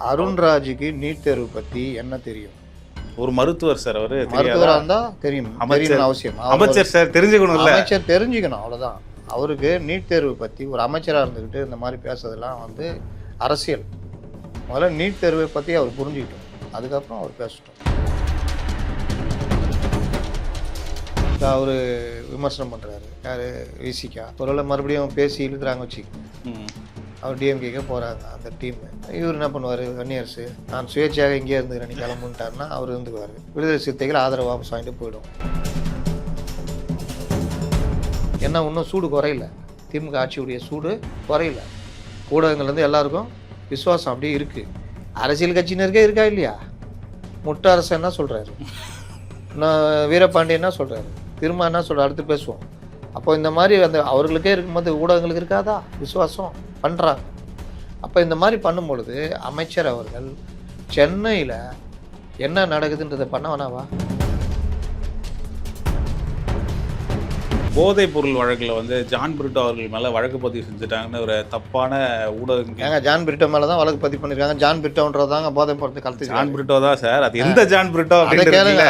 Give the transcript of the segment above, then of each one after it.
அருண்ராஜுக்கு NEET தேர்வு பற்றி என்ன தெரியும்? ஒரு மருத்துவர் சார், அவரு மருத்துவராக இருந்தால் தெரியும், தெரியணும்னு அவசியம். அமைச்சர் சார் தெரிஞ்சுக்கணும், அமைச்சர் தெரிஞ்சுக்கணும், அவ்வளோதான். அவருக்கு நீட் தேர்வு பற்றி ஒரு அமைச்சராக இருந்துக்கிட்டு இந்த மாதிரி பேசுறதெல்லாம் வந்து அரசியல். முதல்ல நீட் தேர்வை பற்றி அவர் புரிஞ்சுக்கிட்டோம், அதுக்கப்புறம் அவர் பேசட்டும். அவர் விமர்சனம் பண்ணுறாரு, யார் விசிகா ஒருவேளை மறுபடியும் பேசி இழுக்கிறாங்க வச்சு அவர் டிஎம்கேக்கே போகிறாங்க அந்த டீம். இவர் என்ன பண்ணுவார், வன்னியரசு நான் சுயேட்சையாக இங்கே இருந்துக்கிறேன் நீ கிளம்புன்ட்டாருன்னா அவர் இருந்துக்குவார். விடுதலை சிறுத்தைகள் ஆதரவு வாபஸ் வாங்கிட்டு போயிடும். என்ன இன்னும் சூடு குறையில, திமுக ஆட்சியுடைய சூடு குறையில. ஊடகங்கள்லேருந்து எல்லாருக்கும் விசுவாசம் அப்படியே இருக்குது. அரசியல் கட்சியினருக்கே இருக்கா இல்லையா? முட்டை அரசு என்ன சொல்கிறாரு, நான் வீரபாண்டியன் என்ன சொல்கிறாரு, திரும்ப என்ன சொல்கிறார், அடுத்து பேசுவோம். அப்போ இந்த மாதிரி அந்த அவர்களுக்கே இருக்கும்போது ஊடகங்களுக்கு இருக்காதா விசுவாசம்? பண்ணுறாங்க. அப்போ இந்த மாதிரி பண்ணும்பொழுது அமைச்சர் அவர்கள் சென்னையில் என்ன நடக்குதுன்றதை பண்ண வேணாவா? போதைப் பொருள் வழக்கில் வந்து ஜான் பிரிட்டோ அவர்கள் மேலே வழக்கு பதிவு செஞ்சுட்டாங்கன்னு ஒரு தப்பான ஊடகம். ஏங்க ஜான் பிரிட்டோ மேலே தான் வழக்கு பதிவு பண்ணியிருக்காங்க. ஜான் பிரிட்டோன்றதாங்க போதைப் பொருள் கலத்து. ஜான் பிரிட்டோ தான் சார், அது எந்த ஜான் பிரிட்டோ அதை கேளுங்க.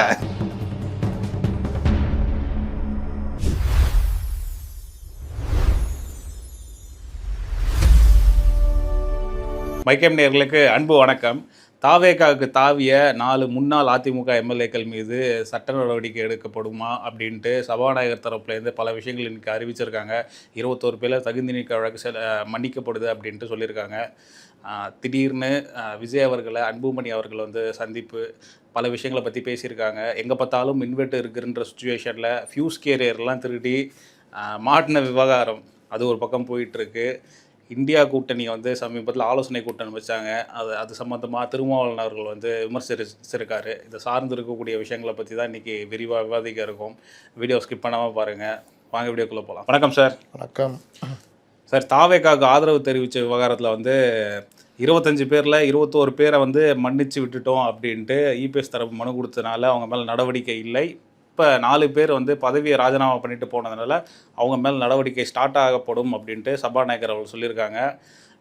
மைக்கம் நேயர்களுக்கு அன்பு வணக்கம். தாவேகாவுக்கு தாவிய 4 முன்னாள் அதிமுக எம்எல்ஏக்கள் மீது சட்ட நடவடிக்கை எடுக்கப்படுமா அப்படின்ட்டு சபாநாயகர் தரப்புலேருந்து பல விஷயங்கள் இன்றைக்கி அறிவிச்சிருக்காங்க. 21 பேர் தகுதி நீக்க வழக்கு மன்னிக்கப்படுது அப்படின்ட்டு சொல்லியிருக்காங்க. திடீர்னு விஜய் அவர்களை, அன்புமணி அவர்கள் வந்து சந்திப்பு, பல விஷயங்களை பற்றி பேசியிருக்காங்க. எங்கே பார்த்தாலும் மின்வெட்டு இருக்குன்ற சுச்சுவேஷனில் ஃபியூஸ் கேரியர்லாம் திருடி மாட்டின விவகாரம் அது ஒரு பக்கம் போயிட்டுருக்கு. இந்தியா கூட்டணியை வந்து சமீபத்தில் ஆலோசனை கூட்டம் வச்சாங்க. அது சம்மந்தமாக திருமாவளவன் அவர்கள் வந்து விமர்சிச்சிருக்காரு. இதை சார்ந்து இருக்கக்கூடிய விஷயங்களை பற்றி தான் இன்றைக்கி விரிவாக விவாதிக்க இருக்கும். வீடியோ ஸ்கிப் பண்ணாமல் பாருங்கள். வாங்க வீடியோக்குள்ளே போகலாம். வணக்கம் சார். வணக்கம் சார். தாவேகாவுக்கு ஆதரவு தெரிவித்த விவகாரத்தில் வந்து 25 பேரில் 21 பேரை வந்து மன்னிச்சு விட்டுட்டோம் அப்படின்ட்டு இபிஎஸ் தரப்பு மனு கொடுத்ததுனால அவங்க மேலே நடவடிக்கை இல்லை. இப்போ 4 பேர் வந்து பதவியை ராஜினாமா பண்ணிட்டு போனதுனால அவங்க மேலே நடவடிக்கை ஸ்டார்ட் ஆகப்படும் அப்படின்ட்டு சபாநாயகர் அவர்கள் சொல்லியிருக்காங்க.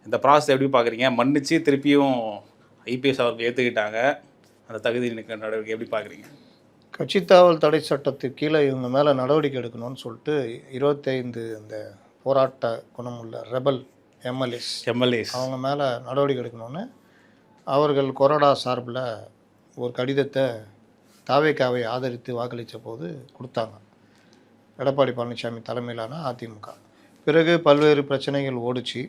இந்த ப்ராசஸ் எப்படி பார்க்குறீங்க? மன்னிச்சு திருப்பியும் ஐபிஎஸ் அவர்கள் ஏற்றுக்கிட்டாங்க, அந்த தகுதி நீக்க நடவடிக்கை எப்படி பார்க்குறீங்க? கட்சித்தாவல் தடை சட்டத்துக்கு கீழே இவங்க மேலே நடவடிக்கை எடுக்கணும்னு சொல்லிட்டு 25 இந்த போராட்ட குணமுள்ள ரெபல் எம்எல்ஏஸ் அவங்க மேலே நடவடிக்கை எடுக்கணும்னு அவர்கள் கொறடா சார்பில் ஒரு கடிதத்தை தாவேகாவை ஆதரித்து வாக்களித்த போது கொடுத்தாங்க, எடப்பாடி பழனிசாமி தலைமையிலான அதிமுக. பிறகு பல்வேறு பிரச்சனைகள் ஓடிச்சு.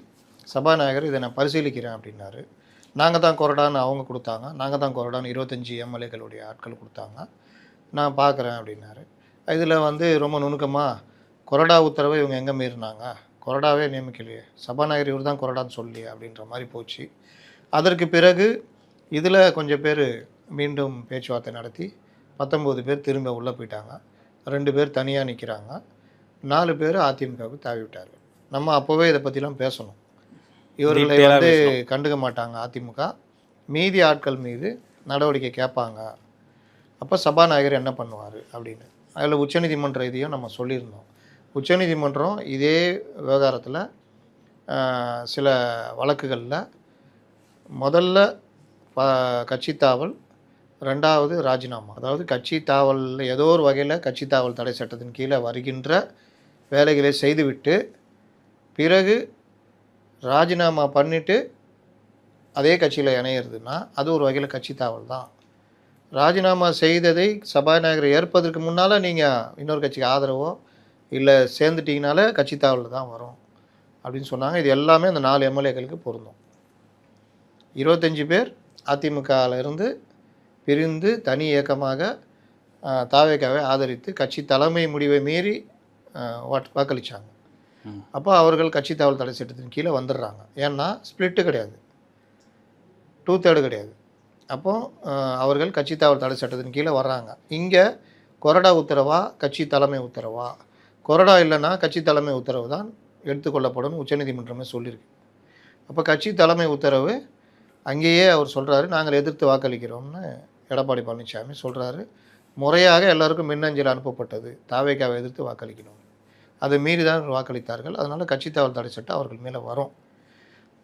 சபாநாயகர் இதை நான் பரிசீலிக்கிறேன் அப்படின்னாரு. நாங்கள் தான் கொறடான்னு அவங்க கொடுத்தாங்க, நாங்கள் தான் கொறடான்னு 25 எம்எல்ஏக்களுடைய ஆட்கள் கொடுத்தாங்க. நான் பார்க்குறேன் அப்படின்னாரு. இதில் வந்து ரொம்ப நுணுக்கமாக கொறடா உத்தரவை இவங்க எங்கே மீறினாங்க, கொறடாவே நியமிக்கலையே, சபாநாயகர் இவர் தான் கொறடான்னு சொல்லலையே அப்படின்ற மாதிரி போச்சு. அதற்கு பிறகு இதில் கொஞ்சம் பேர் மீண்டும் பேச்சுவார்த்தை நடத்தி 19 பேர் திரும்ப உள்ளே போயிட்டாங்க. 2 பேர் தனியாக நிற்கிறாங்க. 4 பேர் அதிமுகவுக்கு தாவி விட்டார்கள். நம்ம அப்போவே இதை பற்றிலாம் பேசணும். இவர்களை வந்து கண்டுக்க மாட்டாங்க அதிமுக, மீதி ஆட்கள் மீது நடவடிக்கை கேட்பாங்க, அப்போ சபாநாயகர் என்ன பண்ணுவார் அப்படின்னு. அதில் உச்சநீதிமன்ற இதையும் நம்ம சொல்லியிருந்தோம். உச்சநீதிமன்றம் இதே விவகாரத்தில் சில வழக்குகளில் முதல்ல கட்சி தாவல், 2வது ராஜினாமா, அதாவது கட்சி தாவலில் ஏதோ ஒரு வகையில் கட்சி தாவல் தடை சட்டத்தின் கீழே வருகின்ற வேலைகளை செய்துவிட்டு பிறகு ராஜினாமா பண்ணிவிட்டு அதே கட்சியில் இணையிறதுன்னா அது ஒரு வகையில் கட்சி தாவல் தான். ராஜினாமா செய்ததை சபாநாயகர் ஏற்பதற்கு முன்னால் நீங்கள் இன்னொரு கட்சிக்கு ஆதரவோ இல்லை சேர்ந்துட்டிங்கனால கட்சி தாவலில் தான் வரும் அப்படின்னு சொன்னாங்க. இது எல்லாமே அந்த 4 எம்எல்ஏக்களுக்கு பொருந்தும். 25 பேர் அதிமுகவில் இருந்து பிரிந்து தனி இயக்கமாக தாவேகாவை ஆதரித்து கட்சி தலைமை முடிவை மீறி வாக்களித்தாங்க. அப்போ அவர்கள் கட்சி தாவல் தடை சட்டத்தின் கீழே வந்துடுறாங்க. ஏன்னா ஸ்பிளிட்டு கிடையாது, 2/3 கிடையாது. அப்போது அவர்கள் கட்சி தாவல் தடை சட்டத்தின் கீழே வர்றாங்க. இங்கே கொறடா உத்தரவா கட்சி தலைமை உத்தரவா? கொறடா இல்லைன்னா கட்சி தலைமை உத்தரவு தான் எடுத்துக்கொள்ளப்படும் உச்சநீதிமன்றமே சொல்லியிருக்கு. அப்போ கட்சி தலைமை உத்தரவு அங்கேயே அவர் சொல்கிறாரு, நாங்கள் எதிர்த்து வாக்களிக்கிறோம்னு எடப்பாடி பழனிசாமி சொல்கிறாரு. முறையாக எல்லாருக்கும் மின்னஞ்சல் அனுப்பப்பட்டது, தாவேகாவை எதிர்த்து வாக்களிக்கணும். அதை மீறி தான் வாக்களித்தார்கள். அதனால் கட்சி தாவல் தடை சட்டம் அவர்கள் மேலே வரும்.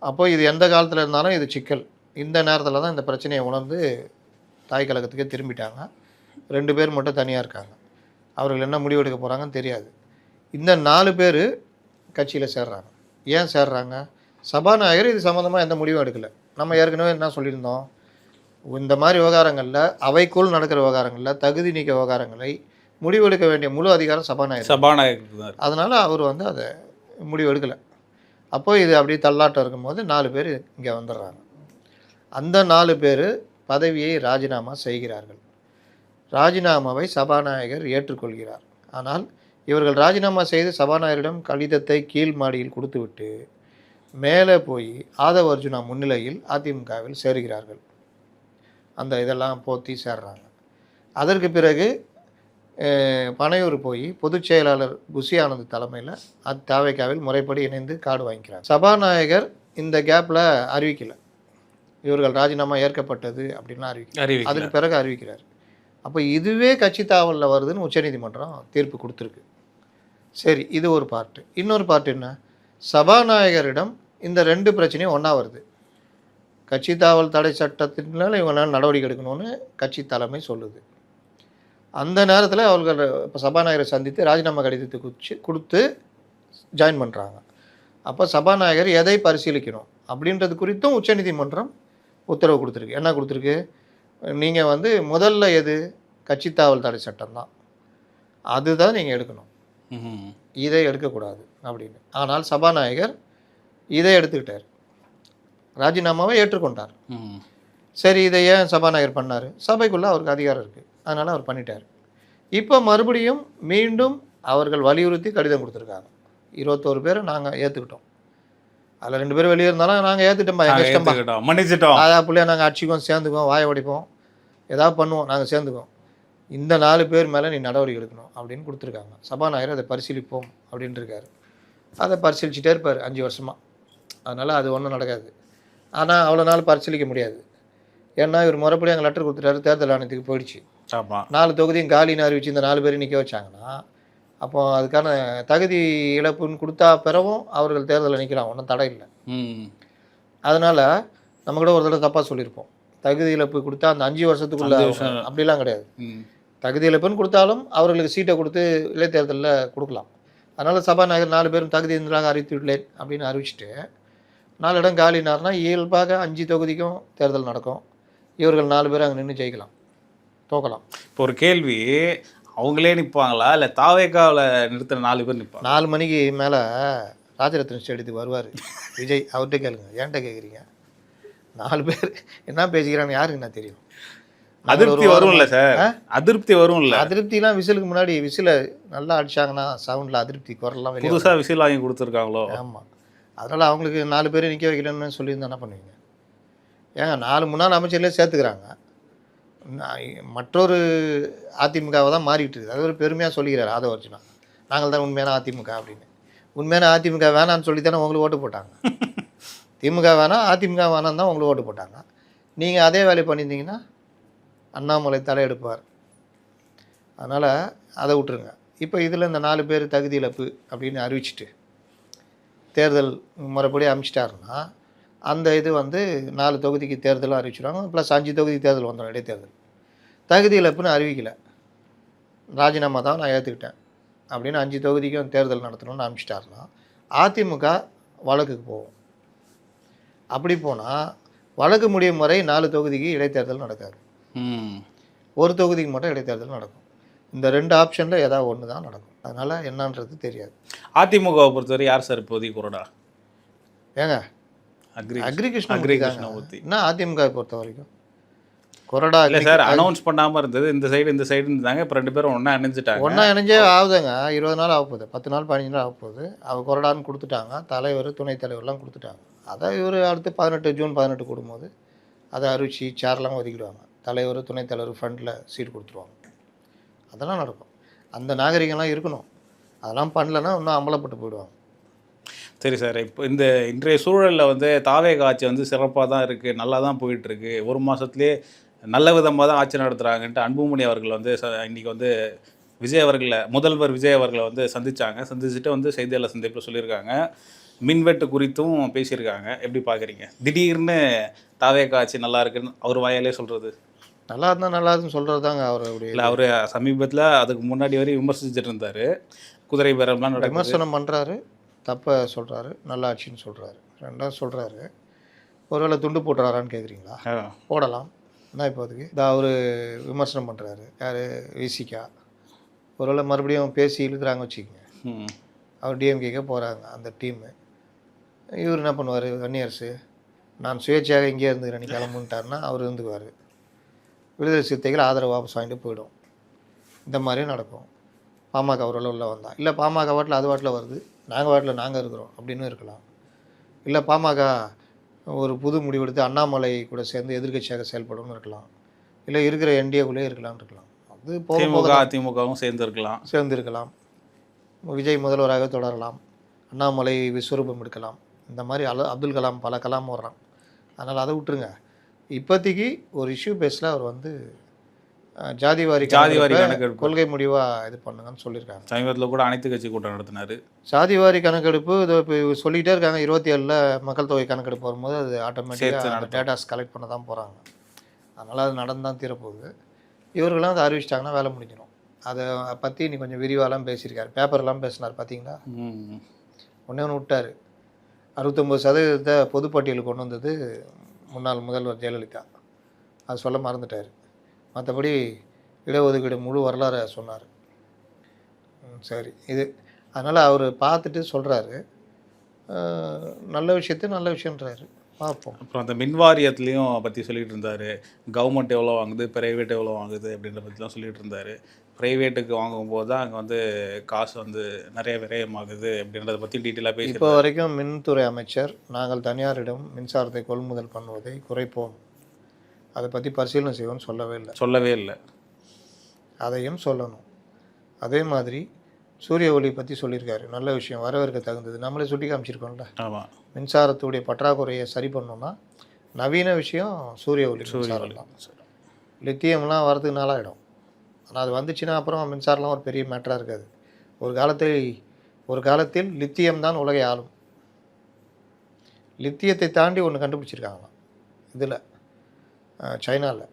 அப்போ இது எந்த காலத்தில் இருந்தாலும் இது சிக்கல். இந்த நேரத்தில் தான் இந்த பிரச்சனையை உணர்ந்து தாய் கழகத்துக்கே திரும்பிட்டாங்க. 2 பேர் மட்டும் தனியாக இருக்காங்க. அவர்கள் என்ன முடிவு எடுக்க போகிறாங்கன்னு தெரியாது. இந்த 4 பேர் கட்சியில் சேர்றாங்க. ஏன் சேர்றாங்க? சபாநாயகர் இது சம்மந்தமாக எந்த முடிவும் எடுக்கலை. நம்ம ஏற்கனவே என்ன சொல்லியிருந்தோம், இந்த மாதிரி விவகாரங்களில், அவைக்குள் நடக்கிற விவகாரங்களில், தகுதி நீக்க விவகாரங்களை முடிவெடுக்க வேண்டிய முழு அதிகாரம் சபாநாயகர். அதனால் அவர் வந்து அதை முடிவு எடுக்கலை. அப்போ இது அப்படியே தள்ளாட்டம் இருக்கும்போது 4 பேர் இங்கே வந்துடுறாங்க. அந்த 4 பேர் பதவியை ராஜினாமா செய்கிறார்கள். ராஜினாமாவை சபாநாயகர் ஏற்றுக்கொள்கிறார். ஆனால் இவர்கள் ராஜினாமா செய்து சபாநாயகரிடம் கடிதத்தை கீழ் மாடியில் கொடுத்துவிட்டு மேலே போய் ஆதவ அர்ஜுனா முன்னிலையில் அதிமுகவில் சேருகிறார்கள். அந்த இதெல்லாம் போற்றி சேர்றாங்க. அதற்கு பிறகு பனையூர் போய் பொதுச் செயலாளர் குஷி ஆனந்த் தலைமையில் தாவேக்காவில் முறைப்படி இணைந்து கார்டு வாங்கிக்கிறார். சபாநாயகர் இந்த கேப்பில் அறிவிக்கலை, இவர்கள் ராஜினாமா ஏற்கப்பட்டது அப்படின்லாம் அறிவிக்கல. அதுக்கு பிறகு அறிவிக்கிறார். அப்போ இதுவே கட்சி தாவலில் வருதுன்னு உச்சநீதிமன்றம் தீர்ப்பு கொடுத்துருக்கு. சரி, இது ஒரு பார்ட்டு. இன்னொரு பார்ட் என்ன, சபாநாயகரிடம் இந்த 2 பிரச்சனையும் ஒன்றா வருது. கட்சி தாவல் தடை சட்டத்தினால இவங்களால் நடவடிக்கை எடுக்கணும்னு கட்சி தலைமை சொல்லுது. அந்த நேரத்தில் அவர்கள் இப்போ சபாநாயகரை சந்தித்து ராஜினாமா கடிதத்தை கொடுத்து ஜாயின் பண்ணுறாங்க. அப்போ சபாநாயகர் எதை பரிசீலிக்கணும் அப்படின்றது குறித்தும் உச்சநீதிமன்றம் உத்தரவு கொடுத்துருக்கு. என்ன கொடுத்துருக்கு, நீங்கள் வந்து முதல்ல எது கட்சி தாவல் தடை சட்டம் தான், அதுதான் நீங்கள் எடுக்கணும், இதை எடுக்கக்கூடாது அப்படின்னு. ஆனால் சபாநாயகர் இதை எடுத்துக்கிட்டார், ராஜினாமாவை ஏற்றுக்கொண்டார். சரி, இதை ஏன் சபாநாயகர் பண்ணார்? சபைக்குள்ளே அவருக்கு அதிகாரம் இருக்குது, அதனால் அவர் பண்ணிட்டார். இப்போ மறுபடியும் மீண்டும் அவர்கள் வலியுறுத்தி கடிதம் கொடுத்துருக்காங்க. 21 பேரை நாங்கள் ஏற்றுக்கிட்டோம், அதில் 2 பேர் வெளியே இருந்தாலும் நாங்கள் ஏற்றுட்டோம்பா, எங்கள் இஷ்டம்பா, மன்னிச்சிட்டோம், அதான் பிள்ளைய நாங்கள் அடிச்சிக்குவோம், சேர்ந்துக்குவோம், வாயை உடைப்போம், ஏதாவது பண்ணுவோம், நாங்கள் சேர்ந்துக்குவோம், இந்த 4 பேர் மேலே நீ நடவடிக்கை எடுக்கணும் அப்படின்னு கொடுத்துருக்காங்க. சபாநாயகர் அதை பரிசீலிப்போம் அப்படின்னு இருக்காரு. அதை பரிசீலிச்சுட்டே இருப்பார் 5 வருஷமாக. அதனால் அது ஒன்றும் நடக்காது. ஆனால் அவ்வளோ நாள் பரிசீலிக்க முடியாது. ஏன்னா இவர் முறைப்படி அங்கே லெட்டர் கொடுத்துட்டாரு, தேர்தல் ஆணையத்துக்கு போயிடுச்சு. 4 தொகுதியும் காலின்னு அறிவிச்சு இந்த 4 பேரும் நிற்க வச்சாங்கன்னா அப்போ அதுக்கான தகுதி இழப்புன்னு கொடுத்தா பிறவும் அவர்கள் தேர்தலில் நிற்கலாம், ஒன்றும் தடை இல்லை. அதனால் நம்ம கூட ஒரு தடவை தப்பாக சொல்லியிருப்போம், தகுதி இழப்பு கொடுத்தா அந்த 5 வருஷத்துக்குள்ள அப்படிலாம் கிடையாது. தகுதி இழப்புன்னு கொடுத்தாலும் அவர்களுக்கு சீட்டை கொடுத்து இடைத்தேர்தலில் கொடுக்கலாம். அதனால் சபாநாயகர் 4 பேரும் தகுதி இருந்தாங்க அறிவித்துள்ளேன் அப்படின்னு அறிவிச்சுட்டு 4 இடம் காலினார்னா இயல்பாக 5 தொகுதிக்கும் தேர்தல் நடக்கும். இவர்கள் 4 பேரும் அங்கே நின்று ஜெயிக்கலாம், தோக்கலாம். இப்போ ஒரு கேள்வி, அவங்களே நிற்பாங்களா இல்லை தாவேக்காவில் நிறுத்தின 4 பேர் நிற்பாங்க? 4 மணிக்கு மேலே ராஜரத்னம் ஸ்டேடியத்துக்கு வருவார் விஜய், அவர்கிட்ட கேளுங்க, ஏன்ட்ட கேட்குறீங்க? 4 பேர் என்ன பேசிக்கிறான்னு யாருக்கு என்ன தெரியும்? அதிருப்தி வரும்ல சார், அதிருப்தி வரும்ல. அதிருப்திலாம் விசிலுக்கு முன்னாடி விசிலை நல்லா அடிச்சாங்கன்னா சவுண்டில் அதிருப்தி குரல்லாம் வெளியே புதுசாக விசில் வாங்கி கொடுத்துருக்காங்களோ. ஆமாம், அதனால் அவங்களுக்கு 4 பேர் நிற்க வைக்கலன்னு சொல்லியிருந்தா என்ன பண்ணுவீங்க? ஏங்க 4 முன்னாள் அமைச்சர்லேயே சேர்த்துக்கிறாங்க, மற்றொரு அதிமுகவை தான் மாறிட்டு இருக்குது. அது ஒரு பெருமையாக சொல்லிக்கிறார் ஆதவ அர்ஜுனா, நாங்கள் தான் உண்மையான அதிமுக அப்படின்னு. உண்மையான அதிமுக வேணான்னு சொல்லி தானே உங்களுக்கு ஓட்டு போட்டாங்க. திமுக வேணாம் அதிமுக வேணான்னு தான் உங்களுக்கு ஓட்டு போட்டாங்க. நீங்கள் அதே வேலையை பண்ணியிருந்தீங்கன்னா அண்ணாமலை தலையெடுப்பார். அதனால் அதை விட்டுருங்க. இப்போ இதில் இந்த 4 பேர் தகுதி இழப்பு அப்படின்னு அறிவிச்சிட்டு தேர்தல் முறைப்படி அமைச்சிட்டாருன்னா அந்த இது வந்து 4 தொகுதிக்கு தேர்தலும் அறிவிச்சிடுவாங்க, ப்ளஸ் 5 தொகுதி தேர்தல் வந்துடும், இடைத்தேர்தல். தகுதி இழப்புன்னு அறிவிக்கலை, ராஜினாமா தான் நான் ஏற்றுக்கிட்டேன் அப்படின்னு 5 தொகுதிக்கும் தேர்தல் நடத்தணும்னு அனுப்பிச்சிட்டாருன்னா அதிமுக வழக்குக்கு போகும். அப்படி போனால் வழக்கு முடியும் வரை 4 தொகுதிக்கு இடைத்தேர்தல் நடக்காது, ஒரு தொகுதிக்கு மட்டும் இடைத்தேர்தல் நடக்கும். இந்த 2 ஆப்ஷனில் ஏதாவது ஒன்று தான் நடக்கும். அதனால் என்னன்றது தெரியாது. அதிமுகவை பொறுத்தவரை யார் சார் இப்போதைக்கு கொறடா? ஏங்க அக்ரி கிருஷ்ணமூர்த்தி என்ன அதிமுக பொறுத்த வரைக்கும் கொறடா இல்லை சார். அனௌன்ஸ் பண்ணாமல் இருந்தது, இந்த சைடு இருந்தாங்க, இப்போ 2 பேரும் ஒன்றா இணைஞ்சிட்டாங்க. ஒன்றா இணைஞ்சே ஆகுதுங்க, 20 நாள் ஆக போகுது, 10 நாள் 15 நாள் ஆக போகுது. அவர் கொறடான்னு கொடுத்துட்டாங்க, தலைவர் துணைத் தலைவர்லாம் கொடுத்துட்டாங்க. அதான் இவர் அடுத்து 18 ஜூன் 18 கூடும்போது அதை அறிவிச்சு சேர்லாம் ஒதுக்கிடுவாங்க, தலைவர் துணைத் தலைவர் ஃபண்டில் சீட் கொடுத்துருவாங்க. அதெல்லாம் நடக்கும். அந்த நாகரிகம்லாம் இருக்கணும். அதெல்லாம் பண்ணலைன்னா இன்னும் அம்பலப்பட்டு போயிடுவாங்க. சரி சார், இப்போ இன்றைய சூழலில் வந்து தாவேகா ஆட்சி வந்து சிறப்பாக தான் இருக்குது, நல்லா தான் போயிட்டுருக்கு, 1 மாதத்துலேயே நல்ல விதமாக தான் ஆட்சி நடத்துகிறாங்கன்ட்டு அன்புமணி அவர்கள் வந்து இன்றைக்கி வந்து முதல்வர் விஜய் அவர்களை வந்து சந்திச்சுட்டு வந்து செய்தியாளர் சந்திப்பில் சொல்லியிருக்காங்க. மின்வெட்டு குறித்தும் பேசியிருக்காங்க. எப்படி பார்க்குறீங்க? திடீர்னு தாவேகா ஆட்சி நல்லா இருக்குன்னு அவர் வாயாலே சொல்கிறது. நல்லா இருந்தால் நல்லா இருக்குன்னு சொல்கிறது தாங்க அவருடைய. இல்லை, அவர் சமீபத்தில் அதுக்கு முன்னாடி வரையும் விமர்சிச்சுட்டு இருந்தார். குதிரை பேரம்லாம் நடக்குது. விமர்சனம் பண்ணுறாரு, தப்பை சொல்கிறாரு, நல்ல ஆட்சின்னு சொல்கிறாரு, ரெண்டாவது சொல்கிறாரு. ஒருவேளை துண்டு போட்டுறாரான்னு கேட்குறீங்களா? போடலாம். என்ன இப்போ அதுக்கு அவர் விமர்சனம் பண்ணுறாரு. யார்? விசிகா. ஒருவேளை மறுபடியும் பேசி இழுக்கிறாங்க வச்சுக்கோங்க. அவர் டிஎம்கேக்கே போகிறாங்க அந்த டீமு. இவர் என்ன பண்ணுவார்? வன்னியரசு நான் சுயேட்சையாக இங்கே இருந்துக்கிறேன், நீ கிளம்புன்ட்டாருன்னா அவர் இருந்துக்குவார். விடுதலை சிறுத்தைகள் ஆதரவு வாபஸ் வாங்கிட்டு போயிடும். இந்த மாதிரியும் நடக்கும். பாமக அவரெல்லாம் உள்ள வந்தால், இல்லை பாமக வாட்டில் அது வாட்டில் வருது, நாங்கள் வாட்டில் நாங்கள் இருக்கிறோம் அப்படின்னு இருக்கலாம். இல்லை பாமக ஒரு புது முடிவெடுத்து அண்ணாமலை கூட சேர்ந்து எதிர்க்கட்சியாக செயல்படும்னு இருக்கலாம். இல்லை இருக்கிற என்டிஏக்குள்ளே இருக்கலாம்னு இருக்கலாம். அது போக அதிமுகவும் சேர்ந்துருக்கலாம். விஜய் முதல்வராக தொடரலாம். அண்ணாமலை விஸ்வரூபம் எடுக்கலாம். இந்த மாதிரி அப்துல் கலாம் பல கலாம் வர்றான். அதனால் அதை விட்டுருங்க. இப்போதைக்கு ஒரு இஷ்யூ பேஸில் அவர் வந்து ஜாதிவாரி கணக்கெடுப்பு கொள்கை முடிவாக இது பண்ணுங்கன்னு சொல்லியிருக்காங்க. சமீபத்தில் கூட அனைத்து கட்சி கூட்டம் நடத்தினார். ஜாதிவாரி கணக்கெடுப்பு இது இப்போ சொல்லிகிட்டே இருக்காங்க. 27 மக்கள் தொகை கணக்கெடுப்பு வரும்போது அது ஆட்டோமேட்டிக்காக டேட்டாஸ் கலெக்ட் பண்ண தான் போகிறாங்க. அதனால் அது நடந்து தான் தீரப்போகுது. இவர்களாம் அதை அறிவிச்சிட்டாங்கன்னா வேலை முடிஞ்சிடும். அதை பற்றி நீ கொஞ்சம் விரிவாலாம் பேசியிருக்காரு. பேப்பர்லாம் பேசினார் பார்த்தீங்களா? ஒன்றே ஒன்று விட்டார். 69% பொதுப்பட்டியலுக்கு கொண்டு வந்தது முன்னாள் முதல்வர் ஜெயலலிதா. அது சொல்ல மறந்துட்டார். மற்றபடி இடஒதுக்கீடு முழு வரலாறு சொன்னார். சரி, இது அதனால் அவர் பார்த்துட்டு சொல்கிறாரு. நல்ல விஷயன்றாரு. பார்ப்போம். அப்புறம் அந்த மின் வாரியத்துலேயும் பற்றி சொல்லிகிட்டு இருந்தார். கவர்மெண்ட் எவ்வளோ வாங்குது, ப்ரைவேட் எவ்வளோ வாங்குது அப்படின்ற பற்றிலாம் சொல்லிகிட்டு இருந்தார். ப்ரைவேட்டுக்கு வாங்கும்போது தான் அங்கே வந்து காசு வந்து நிறைய விரயமாகுது அப்படின்றத பற்றி டீட்டெயிலாக பேசி. இப்போ வரைக்கும் மின்துறை அமைச்சர் நாங்கள் தனியாரிடம் மின்சாரத்தை கொள்முதல் பண்ணுவதை குறைப்போம், அதை பற்றி பரிசீலனை செய்வோம்னு சொல்லவே இல்லை. அதையும் சொல்லணும். அதே மாதிரி சூரிய ஒளி பற்றி சொல்லியிருக்காரு. நல்ல விஷயம், வரவேற்க தகுந்தது. நம்மளே சுட்டி காமிச்சிருக்கோம்ல. ஆமாம். மின்சாரத்துடைய பற்றாக்குறையை சரி பண்ணோன்னா நவீன விஷயம் சூரிய ஒளி மின்சாரம் தான். லித்தியம்லாம் வரதுக்கு நாளாகிடும். ஆனால் அது வந்துச்சுன்னா அப்புறம் மின்சாரம்லாம் ஒரு பெரிய மேட்டராக இருக்காது. ஒரு காலத்தில் லித்தியம் தான் உலகை ஆளும். லித்தியத்தை தாண்டி ஒன்று கண்டுபிடிச்சிருக்காங்களாம் இதில், சைனாவில்.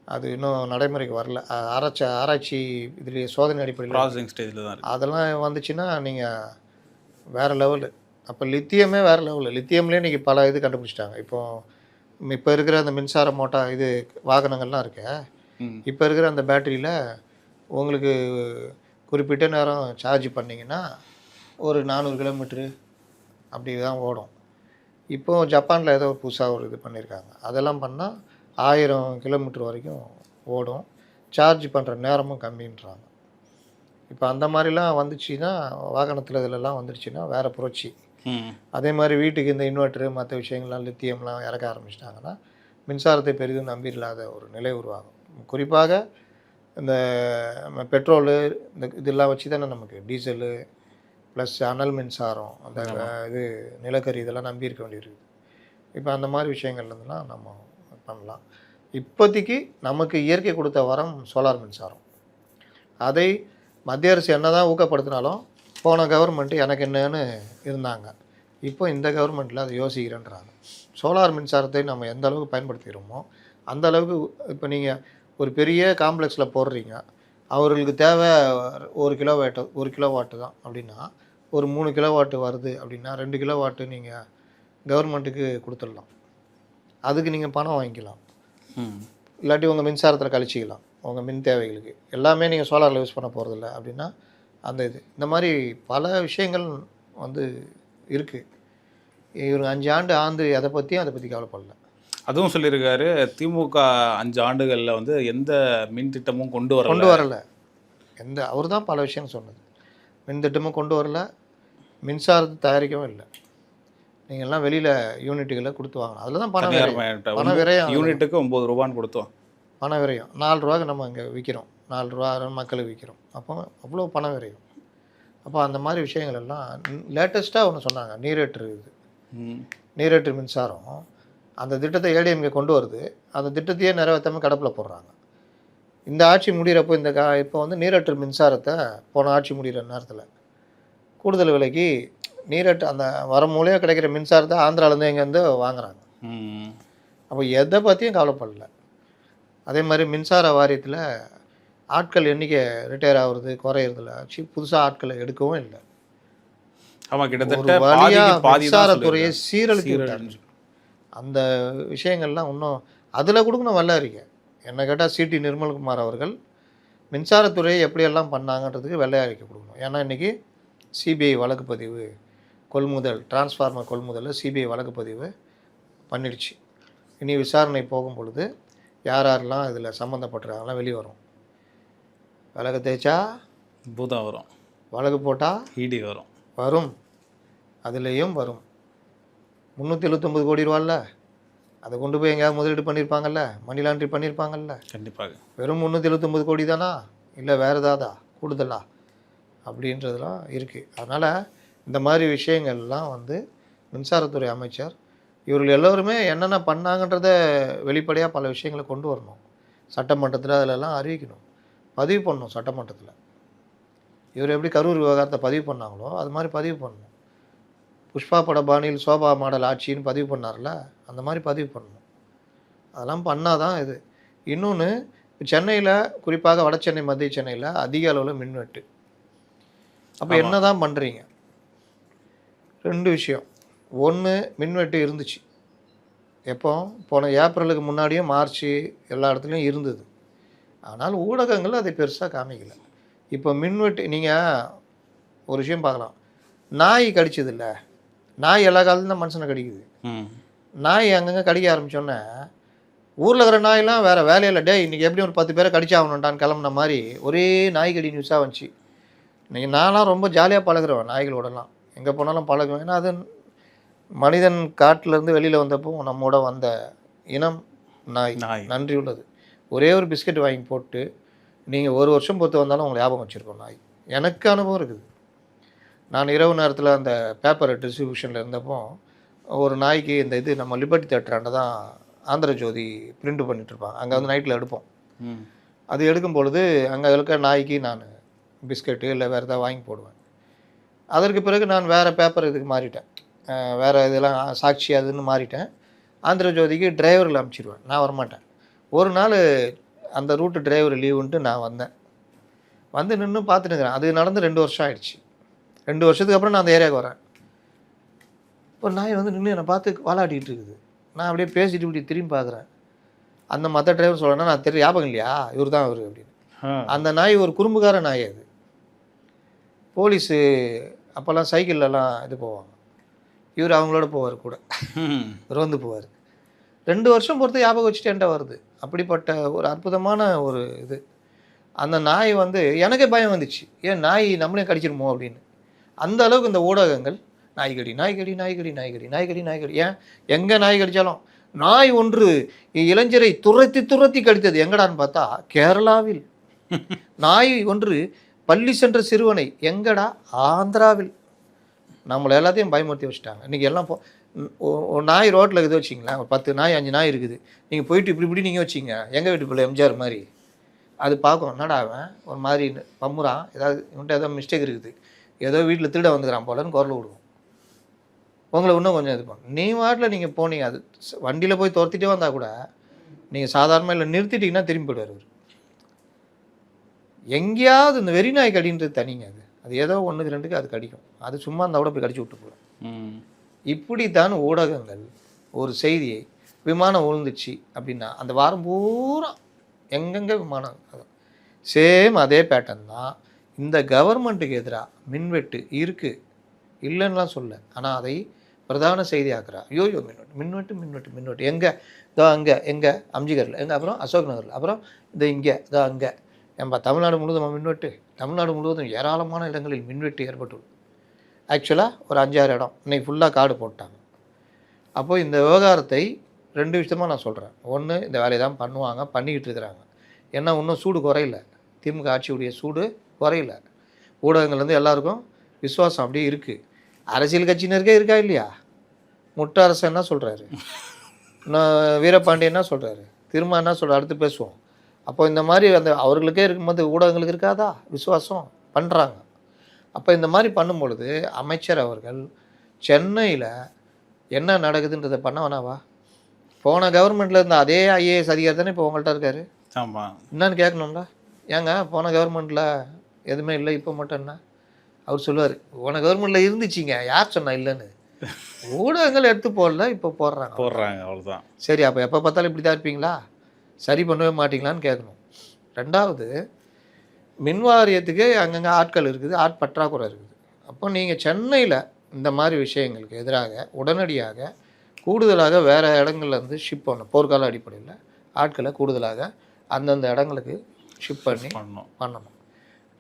அது இன்னும் நடைமுறைக்கு வரல. ஆராய்ச்சி இதுலேயே சோதனை அடிப்படையில் ப்ராசஸிங் ஸ்டேஜில் தான். அதெல்லாம் வந்துச்சுன்னா நீங்கள் வேறு லெவலு. அப்போ லித்தியமே வேறு லெவலு. லித்தியம்லேயே இன்றைக்கி பல இது கண்டுபிடிச்சிட்டாங்க. இப்போ இருக்கிற அந்த மின்சார இது வாகனங்கள்லாம் இருக்கு. இப்போ இருக்கிற அந்த பேட்டரியில் உங்களுக்கு குறிப்பிட்ட நேரம் சார்ஜ் பண்ணிங்கன்னா ஒரு 400 கிலோமீட்ரு அப்படி தான் ஓடும். இப்போது ஜப்பானில் ஏதோ புதுசாக ஒரு இது பண்ணியிருக்காங்க. அதெல்லாம் பண்ணால் 1000 கிலோமீட்டர் வரைக்கும் ஓடும். சார்ஜ் பண்ணுற நேரமும் கம்மின்றாங்க. இப்போ அந்த மாதிரிலாம் வந்துச்சுன்னா, வாகனத்தில் இதிலெல்லாம் வந்துடுச்சுன்னா வேறு புரட்சி. அதே மாதிரி வீட்டுக்கு இந்த இன்வெர்ட்ரு மற்ற விஷயங்கள்லாம் லித்தியம்லாம் இறக்க ஆரம்பிச்சிட்டாங்கன்னா மின்சாரத்தை பெரிதும் நம்பியில்லாத ஒரு நிலை உருவாகும். குறிப்பாக இந்த பெட்ரோலு இந்த இதெல்லாம் வச்சு தானே நமக்கு டீசலு ப்ளஸ் அனல் மின்சாரம், அந்த இது நிலக்கரி இதெல்லாம் நம்பி இருக்க வேண்டியிருக்குது. இப்போ அந்த மாதிரி விஷயங்கள்லாம் நம்ம பண்ணலாம். இப்போதைக்கு நமக்கு இயற்கை கொடுத்த வரம் சோலார் மின்சாரம். அதை மத்திய அரசு என்ன தான் ஊக்கப்படுத்தினாலும் போன கவர்மெண்ட்டு எனக்கு என்னன்னு இருந்தாங்க. இப்போ இந்த கவர்மெண்ட்டில் அதை யோசிக்கிறேன்றாங்க. சோலார் மின்சாரத்தை நம்ம எந்த அளவுக்கு பயன்படுத்திக்கிறோமோ அந்த அளவுக்கு. இப்போ நீங்கள் ஒரு பெரிய காம்ப்ளெக்ஸில் போடுறீங்க, அவர்களுக்கு தேவை 1 கிலோவாட்டு தான் அப்படின்னா, ஒரு 3 கிலோவாட்டு வருது அப்படின்னா 2 கிலோவாட்டு நீங்கள் கவர்மெண்ட்டுக்கு கொடுத்துடலாம். அதுக்கு நீங்கள் பணம் வாங்கிக்கலாம். இல்லாட்டி உங்கள் மின்சாரத்தில் கழிச்சிக்கலாம். உங்கள் மின் தேவைகளுக்கு எல்லாமே நீங்கள் சோலாரில் யூஸ் பண்ண போகிறதில்ல அப்படின்னா அந்த இந்த மாதிரி பல விஷயங்கள் வந்து இருக்குது. இவங்க 5 ஆண்டு அதை பற்றி கவலைப்படல. அதுவும் சொல்லியிருக்காரு, திமுக 5 ஆண்டுகளில் வந்து எந்த மின் திட்டமும் கொண்டு வரல. அவர் தான் பல விஷயம் சொன்னது. மின் திட்டமும் கொண்டு வரல, மின்சாரத்தை தயாரிக்கவும் இல்லை. நீங்கள்லாம் வெளியில் யூனிட்டுகளை கொடுத்து வாங்கணும். அதில் தான் பண விரயம். யூனிட்டுக்கு 9 ரூபான்னு கொடுத்தோம். பண விரயம் 4 ரூபாய்க்கு நம்ம இங்கே விற்கிறோம், 4 ரூபா மக்களுக்கு விற்கிறோம். அப்போ அவ்வளோ பண விரயம். அப்போ அந்த மாதிரி விஷயங்கள் எல்லாம் லேட்டஸ்ட்டாக ஒன்று சொன்னாங்க. நீரேற்று மின்சாரம் அந்த திட்டத்தை ஏடிஎம்கே கொண்டு வருது. அந்த திட்டத்தையே நிறைவேற்றாமல் கடப்பில் போடுறாங்க. இந்த ஆட்சி முடிகிறப்போ இப்போ வந்து நீரேற்று மின்சாரத்தை போன ஆட்சி முடிகிற நேரத்தில் கூடுதல் விலைக்கு நீரட்டு அந்த வர மூலையாக கிடைக்கிற மின்சாரத்தை ஆந்திராவிலேருந்து எங்கேருந்து வாங்குறாங்க. அப்போ எதை பற்றியும் கவலைப்படல. அதே மாதிரி மின்சார வாரியத்தில் ஆட்கள் எண்ணிக்கை ரிட்டையர் ஆகுறது குறையிறதுல புதுசாக ஆட்களை எடுக்கவும் இல்லை. ஆமாம், கிட்டத்தட்ட ஒரு வழியாக மின்சாரத்துறையை சீரழித்து விட்டாங்க. அந்த விஷயங்கள்லாம் இன்னும் அதில் கொடுக்கணும் வல்ல அறிக்கை. என்ன கேட்டால் சிடி நிர்மல்குமார் அவர்கள் மின்சாரத்துறையை எப்படியெல்லாம் பண்ணாங்கன்றதுக்கு வெள்ளை அறிக்கை கொடுக்கணும். ஏன்னா இன்றைக்கி சிபிஐ வழக்கு பதிவு கொள்முதல் டிரான்ஸ்ஃபார்மர் கொள்முதலில் சிபிஐ வழக்கு பதிவு பண்ணிடுச்சு. இனி விசாரணை போகும் பொழுது யார் யாரெல்லாம் இதில் சம்மந்தப்பட்டிருக்காங்கலாம் வெளியே வரும். விளக்கு தேய்ச்சா பூதம் வரும், வழக்கு போட்டால் இடி வரும் வரும், அதுலேயும் வரும். 379 கோடி ரூபாயில் அதை கொண்டு போய் எங்கேயாவது முதலீடு பண்ணியிருப்பாங்கல்ல, மணி லாண்ட்ரி பண்ணியிருப்பாங்கல்ல. கண்டிப்பாக. வெறும் 379 கோடி தானா, இல்லை வேறு ஏதாதா கூடுதலா அப்படின்றதுலாம் இருக்குது. அதனால் இந்த மாதிரி விஷயங்கள்லாம் மின்சாரத்துறை அமைச்சர் இவர்கள் எல்லோருமே என்னென்ன பண்ணாங்கன்றத வெளிப்படையாக பல விஷயங்களை கொண்டு வரணும். சட்டமன்றத்தில் அதிலெல்லாம் அறிவிக்கணும், பதிவு பண்ணணும். சட்டமன்றத்தில் இவர் எப்படி கரூர் விவகாரத்தை பதிவு பண்ணாங்களோ அது மாதிரி பதிவு பண்ணணும். புஷ்பா பட பாணியில் சோபா மாடல் ஆட்சின்னு பதிவு பண்ணார்ல, அந்த மாதிரி பதிவு பண்ணணும். அதெல்லாம் பண்ணால் தான் இது. இன்னொன்று, சென்னையில் குறிப்பாக வட சென்னை மத்திய சென்னையில் அதிக அளவில் மின்வெட்டு. அப்போ என்ன தான் பண்ணுறீங்க? 2 விஷயம். ஒன்று, மின்வெட்டு இருந்துச்சு. எப்போ? போன ஏப்ரலுக்கு முன்னாடியும் மார்ச் எல்லா இடத்துலையும் இருந்தது. ஆனால் ஊடகங்கள் அதை பெருசாக காமிக்கலை. இப்போ மின்வெட்டு நீங்கள் ஒரு விஷயம் பார்க்கலாம். நாய் கடிச்சதில்லை, நாய் எல்லா காலத்துலையும் தான் மனுஷனை கடிக்குது. நாய் அங்கங்கே கடிக்க ஆரம்பித்தோன்னே ஊரில் இருக்கிற நாயெல்லாம் வேறு வேலையில் டே இன்றைக்கி எப்படி ஒரு 10 பேரை கடிச்சாகணுன்டான்னு கிளம்புன மாதிரி ஒரே நாய்கடி நியூஸாக வந்துச்சு. இன்றைக்கி நான்லாம் ரொம்ப ஜாலியாக பழகுறேன் நாய்களோடலாம், எங்கே போனாலும் பழகுவேன். ஏன்னா அது மனிதன் காட்டிலேருந்து வெளியில் வந்தப்போ நம்மோட வந்த இனம் நாய், நன்றி உள்ளது. ஒரே ஒரு பிஸ்கட் வாங்கி போட்டு நீங்கள் 1 வருஷம் பொறுத்து வந்தாலும் உங்களை ஞாபகம் வச்சுருக்கோம் நாய். எனக்கு அனுபவம் இருக்குது. நான் இரவு நேரத்தில் அந்த பேப்பர் டிஸ்ட்ரிபியூஷனில் இருந்தப்போ ஒரு நாய்க்கு இந்த இது நம்ம லிபர்ட்டி தேட்டராண்ட தான் ஆந்திர ஜோதி பிரிண்ட் பண்ணிகிட்ருப்பாங்க. அங்கே நைட்டில் எடுப்போம். அது எடுக்கும் பொழுது அங்கே இருக்க நாய்க்கு நான் பிஸ்கட்டு இல்லை வேறு ஏதாவது வாங்கி போடுவேன். அதற்கு பிறகு நான் வேறு பேப்பர் இதுக்கு மாறிட்டேன், வேறு இதெல்லாம் சாட்சி அதுன்னு மாறிட்டேன். ஆந்திர ஜோதிக்கு டிரைவரில் அனுப்பிச்சிடுவேன், நான் வரமாட்டேன். ஒரு நாள் அந்த ரூட்டு டிரைவர் லீவுன்ட்டு நான் வந்தேன். நின்று பார்த்துட்டுங்கிறேன். அது நடந்து 2 வருஷம் ஆகிடுச்சு. 2 வருஷத்துக்கு அப்புறம் நான் அந்த ஏரியாவுக்கு வரேன். ஒரு நாய் நின்று என்னை பார்த்து வாலாட்டிகிட்டு இருக்குது. நான் அப்படியே பேசிட்டு இப்படி திரும்பி பார்க்குறேன். அந்த மற்ற டிரைவர் சொல்லணும்னா நான் ஞாபகம் இல்லையா இவர் தான் அவர் அப்படின்னு. அந்த நாய் ஒரு குறும்புக்கார நாய். அது போலீஸு அப்போல்லாம் சைக்கிள்லலாம் இது போவாங்க, இவர் அவங்களோட போவார், கூட ரோந்து போவார். 2 வருஷம் பொறுத்து ஞாபகம் வச்சுட்டு என்கிட்ட வருது. அப்படிப்பட்ட ஒரு அற்புதமான ஒரு இது. அந்த நாய் எனக்கே பயம் வந்துச்சு, ஏன் நாய் நம்மளே கடிச்சிருமோ அப்படின்னு. அந்த அளவுக்கு இந்த ஊடகங்கள் நாய்கடி நாய்கடி நாய்கடி நாய்கடி நாய்கடி நாய்கடி. ஏன் எங்கே நாய் கடித்தாலும் நாய் ஒன்று இளைஞரை துரத்தி துரத்தி கடித்தது எங்கடான்னு பார்த்தா கேரளாவில். நாய் ஒன்று பள்ளி சென்ற சிறுவனை எங்கடா? ஆந்திராவில். நம்மளை எல்லாத்தையும் பயமுறுத்தி வச்சுட்டாங்க. இன்றைக்கி எல்லாம் ஒரு நாய் ரோட்டில் இருக்குது வச்சிங்களேன், ஒரு 10 நாய் 5 நாய் இருக்குது. நீங்கள் போயிட்டு இப்படி நீங்கள் வச்சிங்க, எங்கள் வீட்டு பிள்ளை எம்ஜிஆர் மாதிரி அது பார்க்கும். என்னடா அவன் ஒரு மாதிரி பம்முறான், ஏதாவது இவன்ட்டு ஏதோ மிஸ்டேக் இருக்குது, ஏதோ வீட்டில் திருட வந்துக்கிறான் போலன்னு குரல் விடுவோம். உங்களை இன்னும் கொஞ்சம் இது பண்ணும். நீ வாட்டில் நீங்கள் போனீங்க, அது வண்டியில் போய் துரத்திட்டே வந்தால் கூட நீங்கள் சாதாரணமாக இல்லை நிறுத்திட்டிங்கன்னா திரும்பி போய்டுவார் அவர். எங்கேயாவது இந்த வெறி நாய் கடின்றது தனிங்க. அது ஏதோ 1க்கு 2க்கு அது கடிக்கும். அது சும்மா இருந்தால் கூட போய் கடிச்சு விட்டு போடும். இப்படித்தான் ஊடகங்கள் ஒரு செய்தியை விமானம் விழுந்துச்சு அப்படின்னா அந்த வாரம் பூரா எங்கெங்கே விமானம், சேம் அதே பேட்டர்ன் தான். இந்த கவர்மெண்ட்டுக்கு எதிராக மின்வெட்டு இருக்குது இல்லைன்னுலாம் சொல்ல, ஆனால் அதை பிரதான செய்தியாக்குறா. ஐயோயோ மின்வெட்டு மின்வெட்டு மின்வெட்டு மின்வெட்டு எங்கே? இதோ அங்கே, எங்கே அம்ஜிகரில், எங்கே அப்புறம் அசோக் நகரில், அப்புறம் இது இங்கே, இதோ அங்கே. ஏன்பா தமிழ்நாடு முழுவதும் மின்வெட்டு? தமிழ்நாடு முழுவதும் ஏராளமான இடங்களில் மின்வெட்டு ஏற்பட்டுள்ளது. ஆக்சுவலாக ஒரு 5-6 இடம் இன்னைக்கு ஃபுல்லாக காடு போட்டாங்க. அப்போது இந்த விவகாரத்தை 2 விஷயமாக நான் சொல்கிறேன். ஒன்று, இந்த வேலையை தான் பண்ணுவாங்க, பண்ணிக்கிட்டு இருக்கிறாங்க. ஏன்னா இன்னும் சூடு குறையில, திமுக ஆட்சியுடைய சூடு குறையில. ஊடகங்கள் எல்லாருக்கும் விசுவாசம் அப்படியே இருக்குது. அரசியல் கட்சியினருக்கே இருக்கா இல்லையா? முட்டரசு என்ன சொல்கிறாரு, வீரபாண்டியன் என்ன சொல்கிறாரு, திரும்ப என்ன சொல்கிறார், அடுத்து பேசுவோம். அப்போ இந்த மாதிரி அவர்களுக்கே இருக்கும்போது ஊடகங்களுக்கு இருக்காதா விசுவாசம்? பண்ணுறாங்க. அப்போ இந்த மாதிரி பண்ணும்பொழுது அமைச்சர் அவர்கள் சென்னையில் என்ன நடக்குதுன்றதை பண்ண வேணாவா? போன கவர்மெண்ட்டில் இருந்த அதே ஐஏஎஸ் அதிகாரி தானே இப்போ உங்கள்கிட்ட இருக்காரு. ஆமாம், என்னன்னு கேட்கணும்ல. ஏங்க போன கவர்மெண்ட்டில் எதுவுமே இல்லை, இப்போ மட்டும் என்ன? அவர் சொல்லுவார், போன கவர்மெண்ட்டில் இருந்துச்சிங்க, யார் சொன்னா இல்லைன்னு. ஊடகங்கள் எடுத்து போடல, இப்போ போடுறாங்க. அவ்வளோதான். சரி, அப்போ எப்போ பார்த்தாலும் இப்படி தான் இருப்பீங்களா? சரி பண்ணவே மாட்டீங்களான்னு கேட்கணும். ரெண்டாவது, மின் வாரியத்துக்கு அங்கங்கே ஆட்கள் இருக்குது, ஆட்பற்றாக்குறை இருக்குது. அப்போ நீங்கள் சென்னையில் இந்த மாதிரி விஷயங்களுக்கு எதிராக உடனடியாக கூடுதலாக வேறு இடங்கள்லேருந்து ஷிப் பண்ணணும். போர்க்கால அடிப்படையில் ஆட்களை கூடுதலாக அந்தந்த இடங்களுக்கு ஷிப் பண்ணி பண்ணணும்.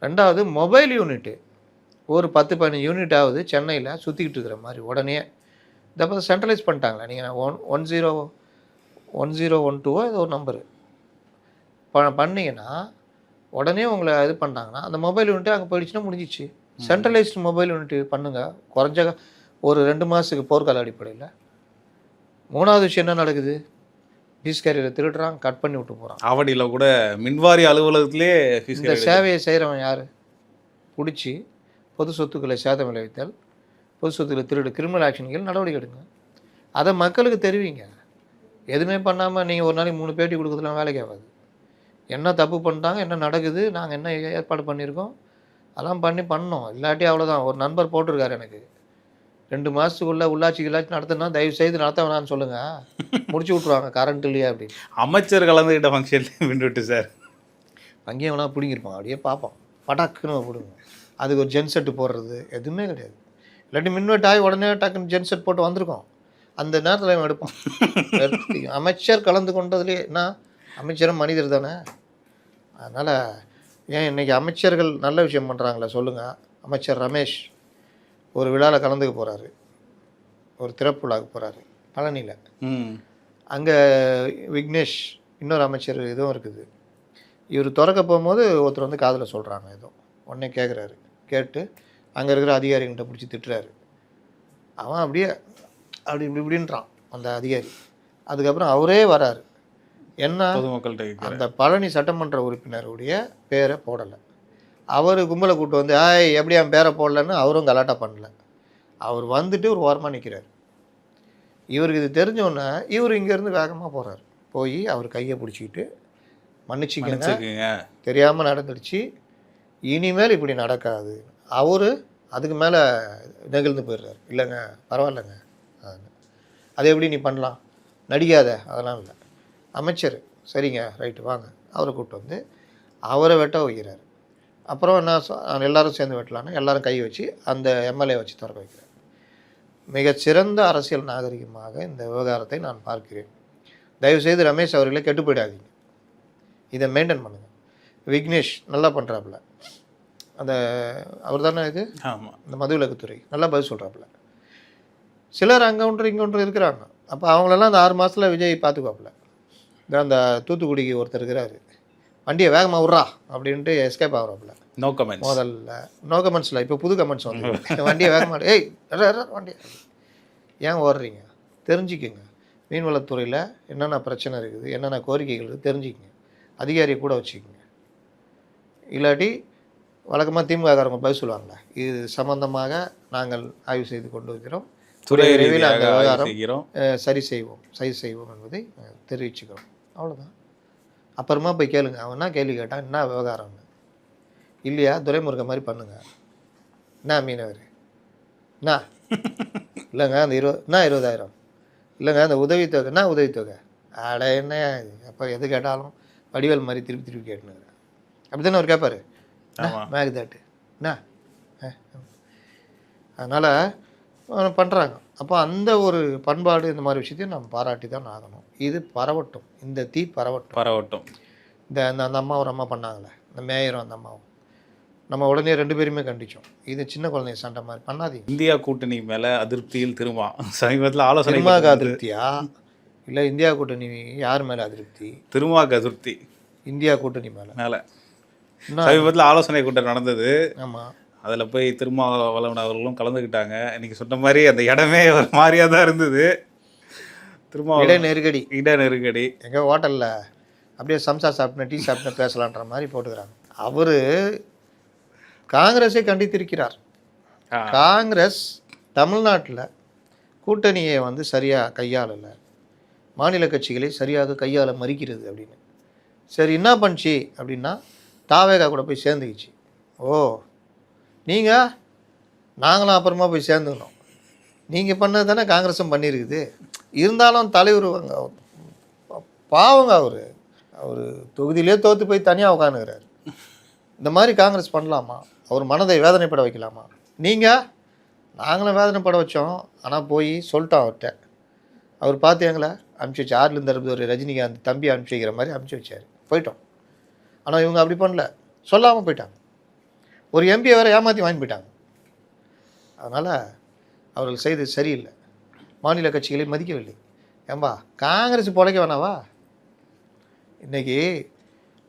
ரெண்டாவது, மொபைல் யூனிட்டு ஒரு 10-15 யூனிட்டாவது சென்னையில் சுற்றிக்கிட்டு இருக்கிற மாதிரி உடனே இதை சென்ட்ரலைஸ் பண்ணிட்டாங்களே. நீங்கள் 1012 ஏதோ ஒரு நம்பரு பண்ணிங்கன்னா உடனே உங்களை இது பண்ணிட்டாங்கன்னா அந்த மொபைல் யூனிட்டு அங்கே போயிடுச்சுன்னா முடிஞ்சிச்சு. சென்ட்ரலைஸ்டு மொபைல் யூனிட்டு பண்ணுங்கள். குறைஞ்ச ஒரு 2 மாதத்துக்கு போர்க்கால அடிப்படையில். மூணாவது விஷயம் என்ன நடக்குது? ஃபீஸ் கேரியரை திருடுறான், கட் பண்ணி விட்டு போகிறான். ஆவடியில் கூட மின்வாரி அலுவலகத்திலே இந்த சேவையை செய்கிறவன் யார்? பிடிச்சி பொது சொத்துக்களை சேதம் விளைவித்தல், பொது சொத்துக்களை திருடு, கிரிமினல் ஆக்ஷன்கள் நடவடிக்கை எடுங்க. அதை மக்களுக்கு தெரிவிங்க. எதுவுமே பண்ணாமல் நீங்கள் ஒரு நாளைக்கு 3 பேட்டி கொடுக்குறதுலாம் வேலைக்கு ஆகாது. என்ன தப்பு பண்ணிட்டாங்க, என்ன நடக்குது, நாங்கள் என்ன ஏற்பாடு பண்ணியிருக்கோம், அதெல்லாம் பண்ணோம். இல்லாட்டி அவ்வளோதான். ஒரு நண்பர் போட்டிருக்காரு எனக்கு, 2 மாதத்துக்குள்ளே உள்ளாட்சி நடத்தினா தயவு செய்து நடத்த வேணான்னு சொல்லுங்கள், முடிச்சு விட்ருவாங்க கரண்ட் இல்லையா அப்படின்னு. அமைச்சர் கலந்துக்கிட்ட ஃபங்க்ஷன்லேயும் விட்டுவிட்டு சார் அங்கேயும் வேணா பிடிங்கிருப்பான். அப்படியே பார்ப்போம், பட்டாக்குன்னு பிடுங்க. அதுக்கு ஒரு ஜென்செட்டு போடுறது எதுவுமே கிடையாது. இல்லாட்டி மின்வெட்டு ஆகி உடனே டக்குன்னு ஜென்செட் போட்டு வந்திருக்கோம். அந்த நேரத்தில் இவன் எடுப்பான். அமைச்சர் கலந்து கொண்டதுலேயே என்ன, அமைச்சரும் மனிதர் தானே. அதனால் ஏன் இன்றைக்கி அமைச்சர்கள் நல்ல விஷயம் பண்ணுறாங்களே சொல்லுங்கள். அமைச்சர் ரமேஷ் ஒரு விழாவில் கலந்துக்க போகிறாரு, ஒரு திறப்பு விழாவுக்கு போகிறாரு பழனியில். அங்கே விக்னேஷ் இன்னொரு அமைச்சர் இதுவும் இருக்குது. இவர் திறக்க போகும்போது ஒருத்தர் வந்து காதில் சொல்கிறாங்க ஏதோ, உடனே கேட்குறாரு. கேட்டு அங்கே இருக்கிற அதிகாரிகிட்ட பிடிச்சி திட்டுறாரு. அவன் அப்படியே இப்படின்றான் அந்த அதிகாரி. அதுக்கப்புறம் அவரே வராரு. என்ன, அந்த பழனி சட்டமன்ற உறுப்பினருடைய பேரை போடலை. அவர் கும்பலை கூப்பிட்டு வந்து எப்படி என் பேரை போடலன்னு அவரும் கலாட்டா பண்ணல. அவர் வந்துட்டு ஒரு ஓரமாக நிற்கிறார். இவருக்கு இது தெரிஞ்சோன்னே இவர் இங்கேருந்து வேகமாக போகிறார். போய் அவர் கையை பிடிச்சிக்கிட்டு, மன்னிச்சிக்கங்க, தெரியாமல் நடந்துடுச்சு, இனிமேல் இப்படி நடக்காது. அவர் அதுக்கு மேலே நெகிழ்ந்து போயிடுறாரு. இல்லைங்க பரவாயில்லைங்க, அதை எப்படி நீ பண்ணலாம், நடிக்காத, அதெல்லாம் இல்லை. அமைச்சர் சரிங்க ரைட்டு வாங்க, அவரை கூப்பிட்டு வந்து அவரை வெட்ட வைக்கிறார். அப்புறம் என்ன, எல்லோரும் சேர்ந்து வெட்டலான்னு எல்லோரும் கை வச்சு அந்த எம்எல்ஏ வச்சு திறக்க வைக்கிறார். மிகச்சிறந்த அரசியல் நாகரிகமாக இந்த விவகாரத்தை நான் பார்க்கிறேன். தயவுசெய்து ரமேஷ் அவர்களே கெட்டு போயிடாதீங்க, இதை மெயின்டைன் பண்ணுங்கள். விக்னேஷ் நல்லா பண்ணுறாப்புல, அந்த அவர் தானே இது, இந்த மதுவிலக்குத்துறை நல்லா பதில் சொல்கிறாப்புல. சிலர் அங்கே இங்கே இருக்கிறாங்க. அப்போ அவங்களெல்லாம் அந்த 6 மாதத்தில் விஜய் பார்த்துக்குவாப்புல. அந்த தூத்துக்குடிக்கு ஒருத்தர் இருக்கிறாரு, வண்டியை வேகமாக விட்றா அப்படின்ட்டு எஸ்கேப் ஆகிறாப்புல. No comments. முதல்ல நோ கமெண்ட்ஸில் இப்போ புது கமெண்ட்ஸ் வந்து வண்டியை வேகமாக வண்டியை ஏன் ஓடுறீங்க, தெரிஞ்சுக்கோங்க. மீன்வளத்துறையில் என்னென்ன பிரச்சனை இருக்குது, என்னென்ன கோரிக்கைகள் இருக்குது தெரிஞ்சுக்கங்க. அதிகாரியை கூட வச்சுக்கோங்க. இல்லாட்டி வழக்கமாக திமுககாரங்க பதில் சொல்லுவாங்களே, இது சம்பந்தமாக நாங்கள் ஆய்வு செய்து கொண்டு இருக்கிறோம், விரைவில் அந்த விவகாரம் சரி செய்வோம் என்பதை தெரிவிச்சுக்கிறோம். அவ்வளோதான். அப்புறமா போய் கேளுங்க, அவன் என்ன கேள்வி கேட்டான், என்ன விவகாரம்னு. இல்லையா துரைமுருகன் மாதிரி பண்ணுங்க. என்ன மீனவர் என்ன, இல்லைங்க அந்த 20,000 இல்லைங்க அந்த உதவித்தொகை, என்ன உதவித்தொகை, அட என்ன அப்போ எது கேட்டாலும் வடிவேல் மாதிரி திருப்பி கேட்டுனுங்க. அப்படி தானே அவர் கேட்பார், மேக்தாட்டு என்ன. அதனால் பண்ணுறாங்க. அப்போ அந்த ஒரு பண்பாடு, இந்த மாதிரி விஷயத்தையும் நம்ம பாராட்டி தான் ஆகணும். இது பரவட்டும், இந்த தீ பரவட்டும். அந்த அம்மா ஒரு அம்மா பண்ணாங்களே, இந்த மேயரும் அந்த அம்மாவும், நம்ம உடனே 2 பேருமே கண்டிச்சோம். இது சின்ன குழந்தைங்க சண்டை மாதிரி பண்ணாதீங்க. இந்தியா கூட்டணி மேலே அதிருப்தியில் திரும்ப சமீபத்தில் ஆலோசனை. திருமாக்கு அதிருப்தியா இல்லை இந்தியா கூட்டணி யார் மேலே அதிருப்தி? திருமாக்கு அதிருப்தி இந்தியா கூட்டணி மேலே. சமீபத்தில் ஆலோசனை கூட்டம் நடந்தது. ஆமாம், அதில் போய் திருமாவளவன் அவர்களும் கலந்துக்கிட்டாங்க. இன்றைக்கி சொன்ன மாதிரி அந்த இடமே ஒரு மாதிரியாக தான் இருந்தது. இட நெருக்கடி எங்கள் ஹோட்டலில் அப்படியே சம்சா சாப்பிட்ன டீ சாப்பிட்ன பேசலான்ற மாதிரி போட்டுக்கிறாங்க. அவர் காங்கிரஸை கண்டித்திருக்கிறார். காங்கிரஸ் தமிழ்நாட்டில் கூட்டணியை வந்து சரியாக கையாளலை, மாநில கட்சிகளை சரியாக கையாள மறிக்கிறது அப்படின்னு. சரி என்ன பண்ணுச்சு அப்படின்னா தாவேகா கூட போய் சேர்ந்துக்கிச்சு. ஓ நீங்கள் நாங்களும் அப்புறமா போய் சேர்ந்துக்கணும், நீங்கள் பண்ணது தானே காங்கிரஸும் பண்ணியிருக்குது. இருந்தாலும் தலைவர் பாவங்க, அவர் தொகுதியிலே தோற்று போய் தனியாக உட்காந்துக்கிறார். இந்த மாதிரி காங்கிரஸ் பண்ணலாமா? அவர் மனதை வேதனைப்பட வைக்கலாமா? நாங்களும் வேதனைப்பட வச்சோம், ஆனால் போய் சொல்லிட்டோம் அவர்கிட்ட. அவர் பார்த்து எங்களை அனுப்பிச்சி வச்சு, ஆறுலேருந்து அறுபது ஒரு ரஜினிகாந்த் தம்பி அனுப்பிச்சி வைக்கிற மாதிரி அனுப்பிச்சி வச்சார். போயிட்டோம். ஆனால் இவங்க அப்படி பண்ணல, சொல்லாமல் போயிட்டாங்க. ஒரு எம்பியை வேறு ஏமாற்றி வாங்கி போயிட்டாங்க. அதனால் அவர்கள் செய்தது சரியில்லை. மாநில கட்சிகளை மதிக்கவில்லை. ஏம்பா காங்கிரஸ் பொழைக்க வேணாவா? இன்றைக்கி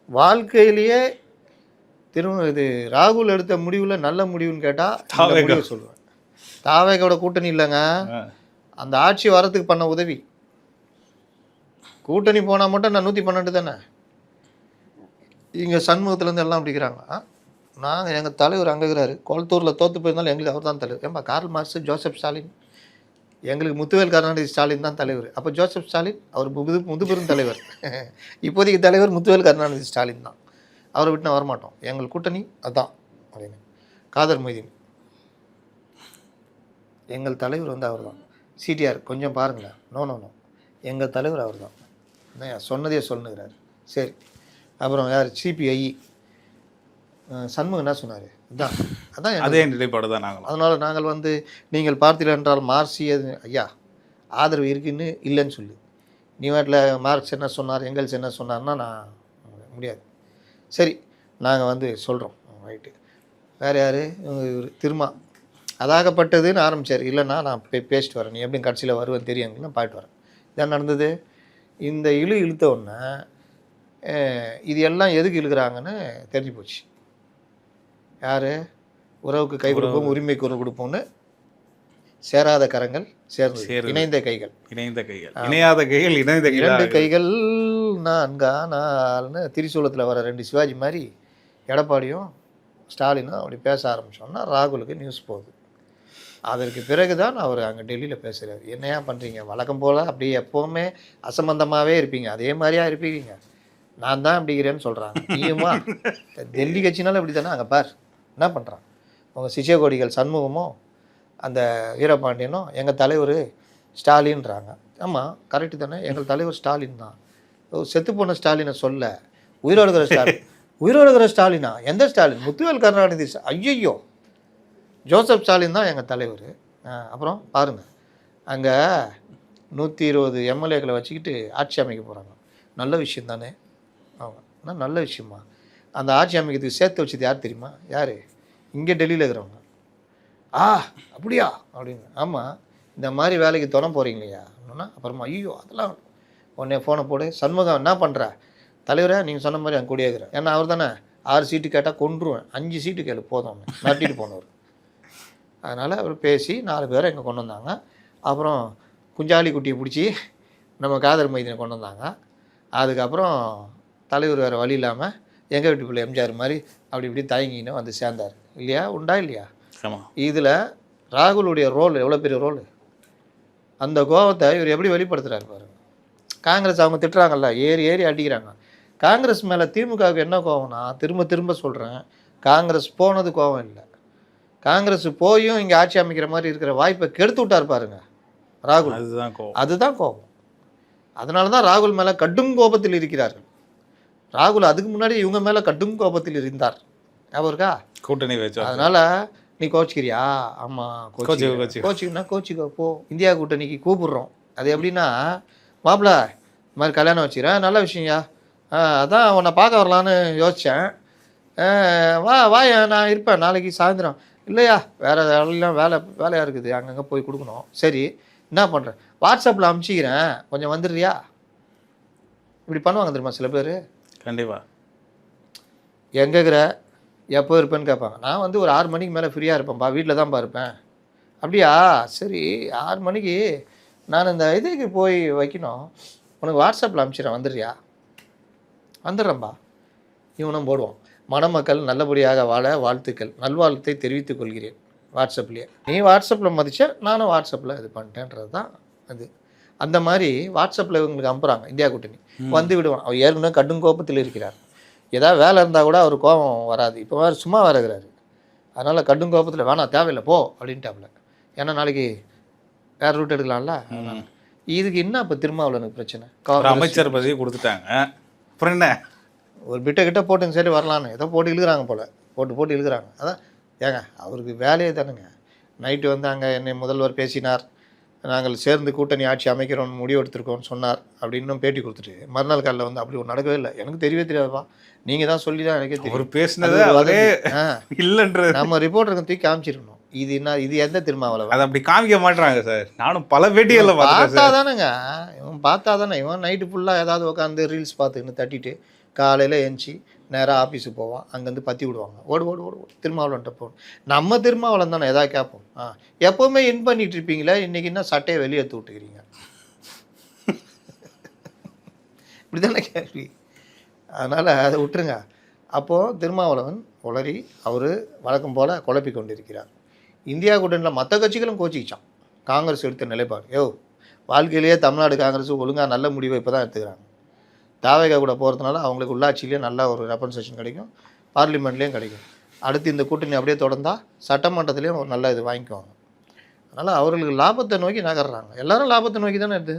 வாழ்க்கையிலேயே இது ராகுல் எடுத்த முடிவில் நல்ல முடிவுன்னு கேட்டால் சொல்லுவேன். தாவேகோட கூட்டணி இல்லைங்க, அந்த ஆட்சி வரத்துக்கு பண்ண உதவி. கூட்டணி போனால் மட்டும் நான் 112 தானே. இங்கே சண்முகத்துலேருந்து எல்லாம் அப்படிக்கிறாங்க. நாங்கள் எங்கள் தலைவர் அங்கேங்கிறாரு, கொளத்தூரில் தோற்று போயிருந்தாலும் எங்களுக்கு அவர் தான் தலைவர். ஏன்பா கார்ல் மார்க்ஸ், ஜோசப் ஸ்டாலின், எங்களுக்கு முத்துவேல் கருணாநிதி ஸ்டாலின் தான் தலைவர். அப்போ ஜோசப் ஸ்டாலின் அவர் முதுபெரும் தலைவர். இப்போதைக்கு தலைவர் முத்துவேல் கருணாநிதி ஸ்டாலின் தான். அவரை விட்டு நான் வரமாட்டோம், எங்கள் கூட்டணி அதுதான் அப்படின்னு. காதர் மொய்தீன் எங்கள் தலைவர் வந்து அவர் தான். சிடிஆர் கொஞ்சம் பாருங்களேன், நோ எங்கள் தலைவர் அவர் தான். சொன்னதே சொல்லுங்கிறார். சரி, அப்புறம் யார்? சிபிஐ சண்முகம் என்ன சொன்னார்? அதான் அதே நிலைப்பாடு தான் நாங்கள். அதனால் நாங்கள் வந்து நீங்கள் பார்த்தீர்கள் என்றால் மார்க்சிய ஐயா ஆதரவு இருக்குன்னு இல்லைன்னு சொல்லி, நீ வாட்டில் மார்க்ஸ் என்ன சொன்னார், எங்கெல்ஸ் என்ன சொன்னார்னா நான் முடியாது. சரி நாங்கள் வந்து சொல்கிறோம், ரைட்டு. வேறு யார்? இவர் திருமா அதாகப்பட்டதுன்னு ஆரம்பித்தார். இல்லைன்னா நான் பேசிட்டு வரேன், நீ எப்படியும் கடைசியில் வருவேன் தெரியுங்க, நான் பாயிட்டு வரேன். இதான் நடந்தது. இந்த இழுத்த உடனே இது எல்லாம் எதுக்கு இழுக்கிறாங்கன்னு தெரிஞ்சு போச்சு. யார்? உறவுக்கு கை கொடுப்போம், உரிமை குரல் கொடுப்போம்னு சேராத கரங்கள் சேர்ந்து இணைந்த கைகள், இணையாத கைகள், இணைந்த 2 கைகள் நான்கானால்னு திரிசூலத்தில் வர 2 சிவாஜி மாதிரி எடப்பாடியும் ஸ்டாலினும் அப்படி பேச ஆரம்பித்தோன்னா ராகுலுக்கு நியூஸ் போகுது. அதற்கு பிறகு தான் அவர் அங்கே டெல்லியில் பேசுகிறார். என்னையா பண்ணுறீங்க? வழக்கம் போல் அப்படியே எப்போவுமே அசம்பந்தமாகவே இருப்பீங்க, அதே மாதிரியா இருப்பீங்க, நான் தான் அப்படிங்கிறேன்னு சொல்கிறாங்க. நீயுமா டெல்லி கட்சினாலும் இப்படி தானே. அங்கே பார் என்ன பண்ணுறான் உங்கள் சிஷியகோடிகள் சண்முகமும் அந்த வீரபாண்டியனும் எங்கள் தலைவர் ஸ்டாலின்றாங்க. ஆமாம் கரெக்டு தானே, எங்கள் தலைவர் ஸ்டாலின் தான். செத்து போன ஸ்டாலினை சொல்ல, உயிரோடு இருக்கிற ஸ்டாலின். உயிரோடு இருக்கிற ஸ்டாலினா? எந்த ஸ்டாலின்? முத்துவேல் கருணாநிதி. ஐயோ, ஜோசப் ஸ்டாலின் தான் எங்கள் தலைவர். அப்புறம் பாருங்கள், அங்கே 120 எம்எல்ஏக்களை வச்சுக்கிட்டு ஆட்சி அமைக்க போகிறாங்க. நல்ல விஷயம் தானே அவங்க? ஆனால் நல்ல விஷயமா? அந்த ஆட்சி அமைக்கிறதுக்கு சேர்த்து வச்சது யார் தெரியுமா? யார்? இங்கே டெல்லியில் இருக்கிறவங்க. அப்படியா அப்படின்னு. ஆமாம், இந்த மாதிரி வேலைக்கு துணை போகிறீங்களையா அப்படின்னா அப்புறமா ஐயோ அதெல்லாம் உடனே ஃபோனை போடு, சண்முகம் என்ன பண்ணுற தலைவரை, நீங்கள் சொன்ன மாதிரி அங்கே கூடியாகிறேன். ஏன்னா அவர் தானே 6 சீட்டு கேட்டால் கொன்றுவேன், 5 சீட்டு கேளு போதும் மாட்டிட்டு போனவர். அதனால் அவர் பேசி 4 பேரை இங்கே கொண்டு வந்தாங்க. அப்புறம் குஞ்சாலி குட்டியை பிடிச்சி நம்ம காதர் மைதினை கொண்டு வந்தாங்க. அதுக்கப்புறம் தலைவர் வேறு வழி இல்லாமல் எங்கள் வீட்டு பிள்ளை எம்ஜிஆர் மாதிரி அப்படி இப்படி தயங்கின்னு வந்து சேர்ந்தார். இல்லையா? உண்டா இல்லையா? இதில் ராகுலுடைய ரோல் எவ்வளோ பெரிய ரோல். அந்த கோபத்தை இவர் எப்படி வெளிப்படுத்துகிறார் பாருங்க. காங்கிரஸ் அவங்க திட்டுறாங்கல்ல, ஏறி அடிக்கிறாங்க. காங்கிரஸ் மேலே திமுகவுக்கு என்ன கோவம்னா, திரும்ப சொல்கிறேன், காங்கிரஸ் போனது கோவம் இல்லை, காங்கிரஸ் போயும் இங்கே ஆட்சி அமைக்கிற மாதிரி இருக்கிற வாய்ப்பை கெடுத்து விட்டார் பாருங்க ராகுல். அதுதான் கோபம். அதனால தான் ராகுல் மேலே கடும் கோபத்தில் இருக்கிறார்கள். ராகுல் அதுக்கு முன்னாடி இவங்க மேலே கடும் கோபத்தில் இருந்தார். ஞாபகம் இருக்கா? கூட்டணி வச்சு. அதனால் நீ கோச்சிக்கிறியா? ஆமாம் கோச்சிக்கோ போ, இந்தியா கூட்டணிக்கு கூப்பிடுறோம். அது எப்படின்னா, மாப்பிள்ள இந்த மாதிரி கல்யாணம் வச்சுக்கிறேன், நல்ல விஷயம்யா, அதான் உன்னை பார்க்க வரலான்னு யோசித்தேன், வா நான் இருப்பேன் நாளைக்கு சாயந்தரம். இல்லையா வேறு வேலையெல்லாம் வேலையாக இருக்குது, அங்கங்கே போய் கொடுக்கணும். சரி என்ன பண்ணுறேன், வாட்ஸ்அப்பில் அனுப்பிச்சிக்கிறேன், கொஞ்சம் வந்துடுறியா? இப்படி பண்ணுவாங்க தெரியுமா சில பேர். கண்டிப்பாக. எங்கேங்கிற எப்போ இருப்பேன்னு கேட்பாங்க. நான் வந்து ஒரு 6 மணிக்கு மேலே ஃப்ரீயாக இருப்பேன்ப்பா, வீட்டில் தான்ப்பா இருப்பேன். அப்படியா? சரி 6 மணிக்கு நான் இந்த இதுக்கு போய் வைக்கணும், உனக்கு வாட்ஸ்அப்பில் அனுப்பிச்சிடறேன், வந்துடுறியா? வந்துடுறேன்பா. இவனும் போடுவான், மணமக்கள் நல்லபடியாக வாழ வாழ்த்துக்கள், நல்வாழ்த்தை தெரிவித்துக் கொள்கிறேன். வாட்ஸ்அப்லேயே. நீ வாட்ஸ்அப்பில் மதிச்ச, நானும் வாட்ஸ்அப்பில் இது பண்ணிட்டேன்றது தான் அது. அந்த மாதிரி வாட்ஸ்அப்பில் இவங்களுக்கு அனுப்புகிறாங்க இந்தியா கூட்டணி. வந்து விடுவான். அவர் ஏற்கனவே கடும் கோபத்தில் இருக்கிறார். ஏதாவது வேலை இருந்தால் கூட அவர் கோபம் வராது. இப்போ வேறு சும்மா வேறு இருக்கிறாரு. அதனால் கடும் கோபத்தில் வேணாம் தேவையில்லை போ அப்படின்ட்டாப்புல. ஏன்னா நாளைக்கு வேறு ரூட் எடுக்கலாம்ல. இதுக்கு என்ன இப்போ திருமாவளவனுக்கு பிரச்சனை? அமைச்சர் பதவி கொடுத்துட்டாங்க, அப்புறம் என்ன ஒரு கிட்ட போட்டுங்க சரி வரலான்னு ஏதோ போட்டு இழுக்கிறாங்க போல். போட்டு இழுக்கிறாங்க. அதான் ஏங்க அவருக்கு வேலையே தானுங்க. நைட்டு வந்து அங்கே என்னை முதல்வர் பேசினார், நாங்கள் சேர்ந்து கூட்டணி ஆட்சி அமைக்கிறோம்னு முடிவு எடுத்திருக்கோம்னு சொன்னார் அப்படின்னு பேட்டி கொடுத்துட்டு மறுநாள் காலையில் வந்து அப்படி ஒரு நடக்கவே இல்லை. எனக்கு தெரியவே தெரியாதுப்பா, நீங்கள் தான் சொல்லி தான் எனக்கே தெரியும். பேசினது அதே இல்லைன்ற நம்ம ரிப்போர்ட்டருக்கு தூக்கி காமிச்சிருக்கணும். இது எந்த திருமாவளவன்? அதை அப்படி காமிக்க மாட்டாங்க சார். நானும் பல பேட்டிகளில் பார்த்தா தானேங்க, இவன் பார்த்தா தானே. இவன் நைட்டு ஃபுல்லாக ஏதாவது உட்காந்து ரீல்ஸ் பார்த்துக்கின்னு தட்டிட்டு காலையில் எழுந்துச்சி நேராக ஆஃபீஸுக்கு போவான். அங்கேருந்து பற்றி விடுவாங்க. ஓடு திருமாவளவன்ட்ட போகணும். நம்ம திருமாவளவன் தானே எதாவது கேட்போம். எப்போவுமே இன் பண்ணிகிட்டு இருப்பீங்களே, இன்றைக்கி என்ன சட்டையை வெளியே எடுத்து விட்டுக்கிறீங்க? இப்படி தானே கேள்வி. அதனால் அதை விட்டுருங்க. அப்போது திருமாவளவன் உளறி அவர் வழக்கம் போல் குழப்பி கொண்டிருக்கிறார். இந்தியா கூட்டணியில் மற்ற கட்சிகளும் கோச்சிக்கிச்சான். காங்கிரஸ் எடுத்த நிலைப்பாடு வாழ்க்கையிலேயே தமிழ்நாடு காங்கிரஸ் ஒழுங்காக நல்ல முடிவை இப்போ தான் எடுத்துக்கிறாங்க. தாவேகா கூட போகிறதுனால அவங்களுக்கு உள்ளாட்சியிலேயே நல்ல ஒரு ரெப்ரசன்டேஷன் கிடைக்கும், பார்லிமெண்ட்லேயும் கிடைக்கும். அடுத்து இந்த கூட்டணி அப்படியே தொடர்ந்தால் சட்டமன்றத்துலேயும் ஒரு நல்ல இது வாங்கிக்குவாங்க. அதனால் அவர்களுக்கு லாபத்தை நோக்கி நகர்றாங்க. எல்லாரும் லாபத்தை நோக்கி தானே எடுத்து.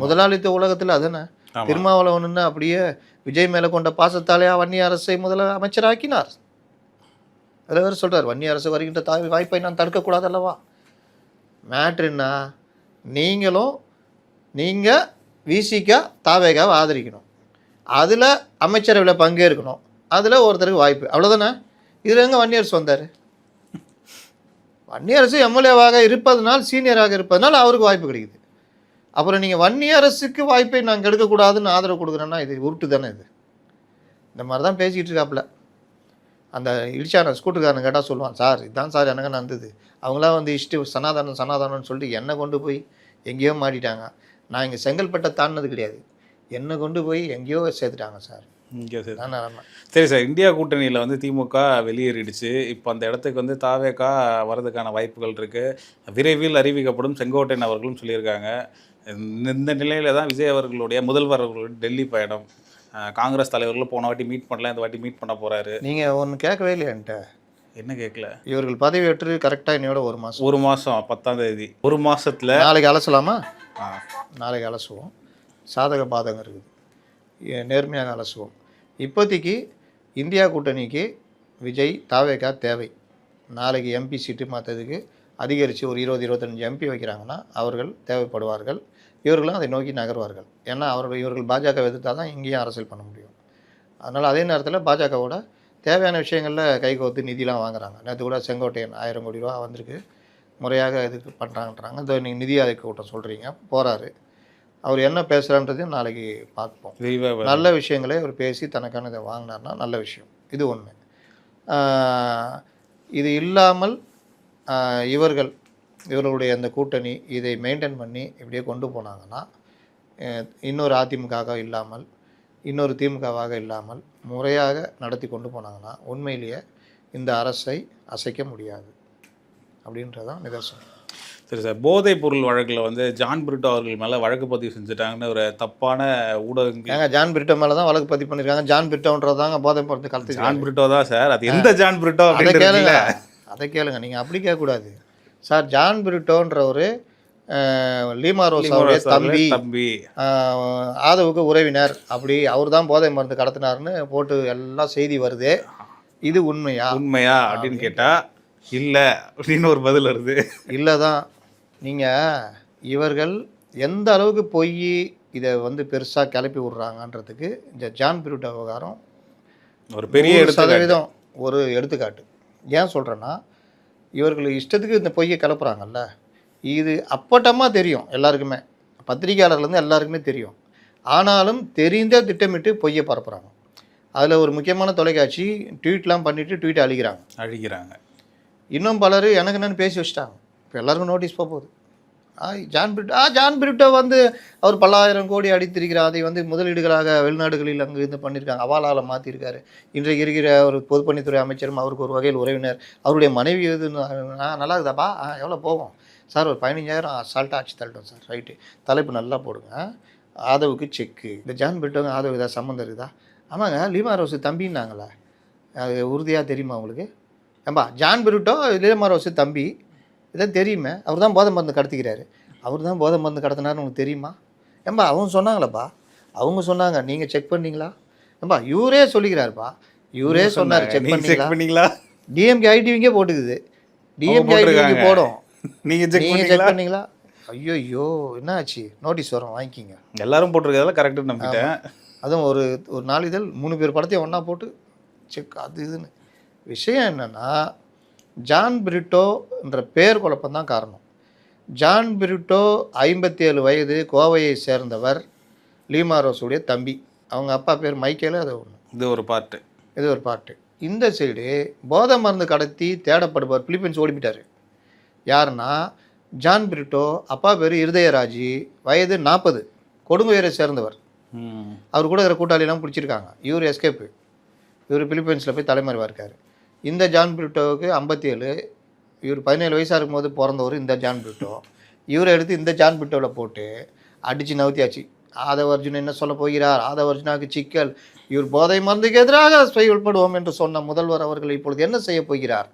முதலாளித்த உலகத்தில் அதுதானே. திருமாவளவன்னு அப்படியே விஜய் மேலே கொண்ட பாசத்தாலே வன்னி அரசை அமைச்சராக்கினார். அதில் வேறு சொல்கிறார், வன்னி அரசு வருகின்ற வாய்ப்பை நான் தடுக்கக்கூடாது அல்லவா. மேட்ருன்னா நீங்கள் விசிகா தாவேகாவை ஆதரிக்கணும், அதில் அமைச்சரவையில் பங்கேற்கணும், அதில் ஒருத்தருக்கு வாய்ப்பு, அவ்வளோதானே. இதில் எங்கே வன்னியரசு வந்தார்? வன்னியரசு எம்எல்ஏவாக இருப்பதனால், சீனியராக இருப்பதனால் அவருக்கு வாய்ப்பு கிடைக்குது. அப்புறம் நீங்கள் வன்னியரசுக்கு வாய்ப்பை நாங்கள் எடுக்கக்கூடாதுன்னு ஆதரவு கொடுக்குறேன்னா இது உருட்டு தானே. இது இந்த மாதிரி தான் பேசிக்கிட்டு இருக்காப்புல. அந்த இடிச்சான ஸ்கூட்டருக்காரன் கேட்டால் சொல்லுவான், சார் இதுதான் சார் எனக்கு நடந்தது. அவங்களாம் வந்து சனாதனம்னு சொல்லிட்டு என்னை கொண்டு போய் எங்கேயோ மாட்டிட்டாங்க. நான் இங்கே செங்கல்பட்டை தாண்டினது கிடையாது, என்னை கொண்டு போய் எங்கேயோ சேர்த்துட்டாங்க சார். இங்கே சரி சார், இந்தியா கூட்டணியில் வந்து திமுக வெளியேறிடுச்சு. இப்போ அந்த இடத்துக்கு வந்து தாவேகா வரதுக்கான வாய்ப்புகள் இருக்குது. விரைவில் அறிவிக்கப்படும் செங்கோட்டையன் அவர்களும் சொல்லியிருக்காங்க. இந்த நிலையில் தான் விஜய் அவர்களுடைய முதல்வர் அவர்களுடைய டெல்லி பயணம். காங்கிரஸ் தலைவர்களும் போன வாட்டி மீட் பண்ணல, இந்த வாட்டி மீட் பண்ண போகிறாரு. நீங்கள் ஒன்று கேட்கவே இல்லையான்ட்ட? என்ன கேட்கல? இவர்கள் பதவி ஏற்று கரெக்டாக என்னோட ஒரு மாதம் 10ஆம் தேதி, ஒரு மாதத்தில் நாளைக்கு அலசலாமா? நாளைக்கு அலசுவோம். சாதக பாதகம் இருக்குது, நேர்மையாக அலசுவோம். இப்போதைக்கு இந்தியா கூட்டணிக்கு விஜய் தாவேகா தேவை. நாளைக்கு எம்பி சீட்டு மாற்றதுக்கு அதிகரித்து ஒரு 20-25 எம்பி வைக்கிறாங்கன்னா அவர்கள் தேவைப்படுவார்கள். இவர்களும் அதை நோக்கி நகர்வார்கள். ஏன்னா இவர்கள் பாஜக எதிர்த்தால் தான் இங்கேயும் அரசியல் பண்ண முடியும். அதனால் அதே நேரத்தில் பாஜகவோட தேவையான விஷயங்களில் கைகோர்த்து நிதிலாம் வாங்குறாங்க. நேற்று கூட செங்கோட்டையன் 1000 கோடி ரூபா வந்திருக்கு, முறையாக இதுக்கு பண்ணுறாங்கன்றாங்க. இந்த நீங்கள் நிதி ஆயோக கூட்டம் சொல்கிறீங்க, போகிறாரு. அவர் என்ன பேசுகிறான்றதையும் நாளைக்கு பார்ப்போம். நல்ல விஷயங்களே அவர் பேசி தனக்கான இதை வாங்கினார்னா நல்ல விஷயம். இது ஒன்று. இது இல்லாமல் இவர்களுடைய அந்த கூட்டணி இதை மெயின்டைன் பண்ணி இப்படியே கொண்டு போனாங்கன்னா, இன்னொரு அதிமுகவாக இல்லாமல் இன்னொரு திமுகவாக இல்லாமல் முறையாக நடத்தி கொண்டு போனாங்கன்னா உண்மையிலேயே இந்த அரசை அசைக்க முடியாது அப்படின்றதான் நிதர்சனம். சரி சார், போதைப் பொருள் வழக்கில் வந்து ஜான் பிரிட்டோ அவர்கள் மேலே வழக்கு பதிவு செஞ்சுட்டாங்கன்னு ஒரு தப்பான ஊடகங்கள். ஏங்க ஜான் பிரிட்டோ மேலே தான் வழக்கு பதிவு பண்ணியிருக்காங்க. ஜான் பிரிட்டோன்றதாங்க போதைப் பொருள் கலத்து. ஜான் பிரிட்டோ தான் சார், அது எந்த ஜான் பிரிட்டோ? அதை கேளுங்க, நீங்கள் அப்படி கேட்கக்கூடாது சார். ஜான் பிரிட்டோன்ற ஒரு லீமா ரோசாவுடைய தம்பி, ஆதவுக்கு உறவினர், அப்படி அவர் தான் போதை மருந்து கடத்தினார்னு போட்டு எல்லாம் செய்தி வருது. இது உண்மையா அப்படின்னு கேட்டால் இல்லை அப்படின்னு ஒரு பதில் வருது. இல்லை தான். நீங்கள் இவர்கள் எந்த அளவுக்கு போய் இதை வந்து பெருசாக கிளப்பி விட்றாங்கன்றதுக்கு இந்த ஜான் பிரிட்டோ விவகாரம் ஒரு பெரிய 100% ஒரு எடுத்துக்காட்டு. ஏன் சொல்கிறேன்னா, இவர்கள் இஷ்டத்துக்கு இந்த பொய்யை கிளப்புறாங்கல்ல, இது அப்பட்டமாக தெரியும் எல்லாருக்குமே, பத்திரிகையாளர்லேருந்து எல்லாருக்குமே தெரியும். ஆனாலும் தெரிந்தே திட்டமிட்டு பொய்யை பரப்புகிறாங்க. அதில் ஒரு முக்கியமான தொலைக்காட்சி ட்வீட்லாம் பண்ணிவிட்டு ட்வீட்டை அழிக்கிறாங்க. இன்னும் பலர் எனக்கு என்னென்னு பேசி வச்சுட்டாங்க. இப்போ எல்லாருக்கும் நோட்டீஸ் போகுது. ஜான் பிரிட்டோ வந்து அவர் பல்லாயிரம் கோடி அடித்திருக்கிறார். அதை வந்து முதலீடுகளாக வெளிநாடுகளில் அங்கு இருந்து பண்ணியிருக்காங்க. அவாலால் மாற்றிருக்காரு. இன்றைக்கு இருக்கிற ஒரு பொதுப்பணித்துறை அமைச்சரும் அவருக்கு ஒரு வகையில் உறவினர். அவருடைய மனைவி இது நல்லா இருக்குதாப்பா எவ்வளோ போகும் சார்? ஒரு 15,000 அசால்ட்டாக ஆச்சு தள்ளட்டும் சார். ரைட்டு, தலைப்பு நல்லா போடுங்க. ஆதவுக்கு செக்கு. இந்த ஜான் பிரிட்டோங்க ஆதவு ஏதாவது சம்மந்தம் இருக்குதா? ஆமாங்க, லீமா ரோஸு தம்பின்னாங்களே, அது உறுதியாக தெரியுமா உங்களுக்கு? ஏம்பா ஜான் பிரிட்டோ லீமா ரோஸு தம்பி, இதான் தெரியுமே. அவர் தான் போதை மருந்து கடத்திக்கிறாரு. அவர் தான் போதை மருந்து கடத்தினாருன்னு உங்களுக்கு தெரியுமா? ஏம்பா அவங்க சொன்னாங்களப்பா, அவங்க சொன்னாங்க. நீங்கள் செக் பண்ணீங்களா? ஏம்பா இவரே சொல்லிக்கிறாருப்பா, இவரே சொன்னார். செக் பண்ணீங்களா? டிஎம்கே ஐடிவிங்கே போட்டுக்குது. டிஎம்கே ஐடிவிங்கே போடும். நீங்கள் செக் பண்ணீங்களா? ஐயோ என்ன ஆச்சு? நோட்டீஸ் வரும், வாங்கிக்கிங்க. எல்லாரும் போட்டிருக்கிறதால கரெக்டாக நம்பிட்டேன். அதுவும் ஒரு நாளிதழ் 3 பேர் படத்தையும் ஒன்றா போட்டு செக் அது இதுன்னு. விஷயம் என்னென்னா, ஜான் பிரிட்டோ என்ற பெயர் குழப்பம் தான் காரணம். ஜான் பிரிட்டோ 57 வயது, கோவையை சேர்ந்தவர், லீமா ரோஸுடைய தம்பி. அவங்க அப்பா பேர் மைக்கேலு. அது ஒன்று. இது ஒரு பாட்டு. இந்த சைடு போதை மருந்து கடத்தி தேடப்படுபவர் பிலிப்பைன்ஸ் ஓடிப்பிட்டார். யாருன்னா ஜான் பிரிட்டோ. அப்பா பேர் இருதயராஜி, வயது 40, கொடுங்குயரை சேர்ந்தவர். அவர் கூட இருக்கிற கூட்டாளியெல்லாம் பிடிச்சிருக்காங்க. இவர் எஸ்கேப்பு. இவர் பிலிப்பைன்ஸில் போய் தலைமறைவாக இருக்கார். இந்த ஜான் பிரிட்டோவுக்கு 57. இவர் 17 வயசாக இருக்கும்போது பிறந்தவர் இந்த ஜான் பிரிட்டோ. இவரை எடுத்து இந்த ஜான் பிரிட்டோவில் போட்டு அடித்து நவுத்தியாச்சு. ஆதவர்ஜுன் என்ன சொல்ல போகிறார்? ஆதவர்ஜுனாவுக்கு சிக்கல். இவர் போதை மருந்துக்கு எதிராக செயல்படுவோம் என்று சொன்ன முதல்வர் அவர்கள் இப்பொழுது என்ன செய்ய போகிறார்?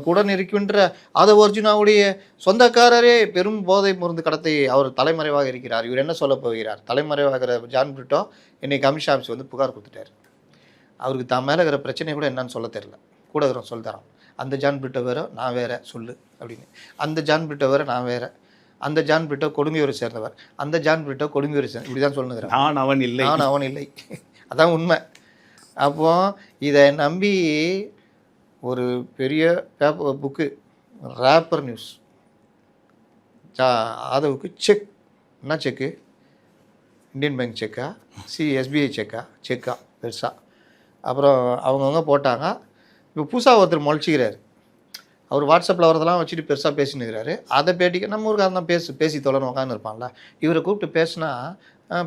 குடன் இருக்கின்ற ஆதவர்ஜுனாவுடைய சொந்தக்காரரே பெரும் போதை மருந்து கடத்தை அவர் தலைமறைவாக இருக்கிறார். இவர் என்ன சொல்ல போகிறார்? தலைமறைவாகிற ஜான் பிரிட்டோ இன்னைக்கு அமித்ஷா ஆஃபீஸ் வந்து புகார் கொடுத்துட்டார். அவருக்கு தான் மேலே இருக்கிற பிரச்சனை கூட என்னன்னு சொல்ல தெரியல. கூட இருக்கிறோம் சொல்லித்தரோம். அந்த ஜான் பிரிட்டோ வேற, நான் வேற சொல்லு அப்படின்னு. அந்த ஜான் பிரிட்டோ வேற, நான் வேற. அந்த ஜான் பிரிட்டோ கொடுங்கையூரை சேர்ந்தவர், அந்த ஜான் பிரிட்டோ கொடுங்கையூரை சேர்ந்த, இப்படி தான் சொல்லுங்கிறேன். நான் அவன் இல்லை அதான் உண்மை. அப்போ இதை நம்பி ஒரு பெரிய பேப்பர் புக்கு, ரேப்பர் நியூஸ், ஆதவுக்கு செக். என்ன செக்கு? இந்தியன் பேங்க் செக்கா? எஸ்பிஐ செக்கா பெருசாக. அப்புறம் அவங்கவுங்க போட்டாங்க. இப்போ புதுசாக ஒருத்தர் முளைச்சிக்கிறார். அவர் வாட்ஸ்அப்பில் வரதெல்லாம் வச்சுட்டு பெருசாக பேசினுக்கிறாரு. அதை பேட்டிக்கு நம்ம ஊருக்கு தான் பேசி தொலைன்னு உட்காந்து இருப்பான்ல. இவரை கூப்பிட்டு பேசுனா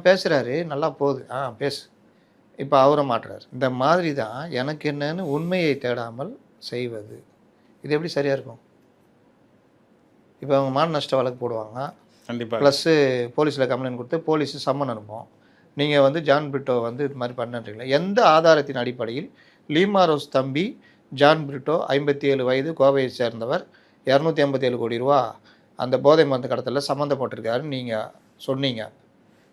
பேசுகிறாரு, நல்லா போகுது, பேசு. இப்போ அவரை மாட்டுறாரு. இந்த மாதிரி தான் எனக்கு என்னன்னு உண்மையை தேடாமல் செய்வது. இது எப்படி சரியாக இருக்கும்? இப்போ அவங்க மான நஷ்ட வழக்கு போடுவாங்க, கண்டிப்பாக. ப்ளஸ்ஸு போலீஸில் கம்ப்ளைண்ட் கொடுத்து போலீஸு சம்மன் அனுப்போம். நீங்கள் வந்து ஜான் பிரிட்டோ வந்து இது மாதிரி பண்ணுறீங்களா? எந்த ஆதாரத்தின் அடிப்படையில் லீமா ரோஸ் தம்பி ஜான் பிரிட்டோ 57 வயது, கோவையை சேர்ந்தவர், 287 கோடி ரூபா அந்த போதை மருந்து கடத்தலில் சம்மந்தப்பட்டிருக்காருன்னு நீங்கள் சொன்னீங்க?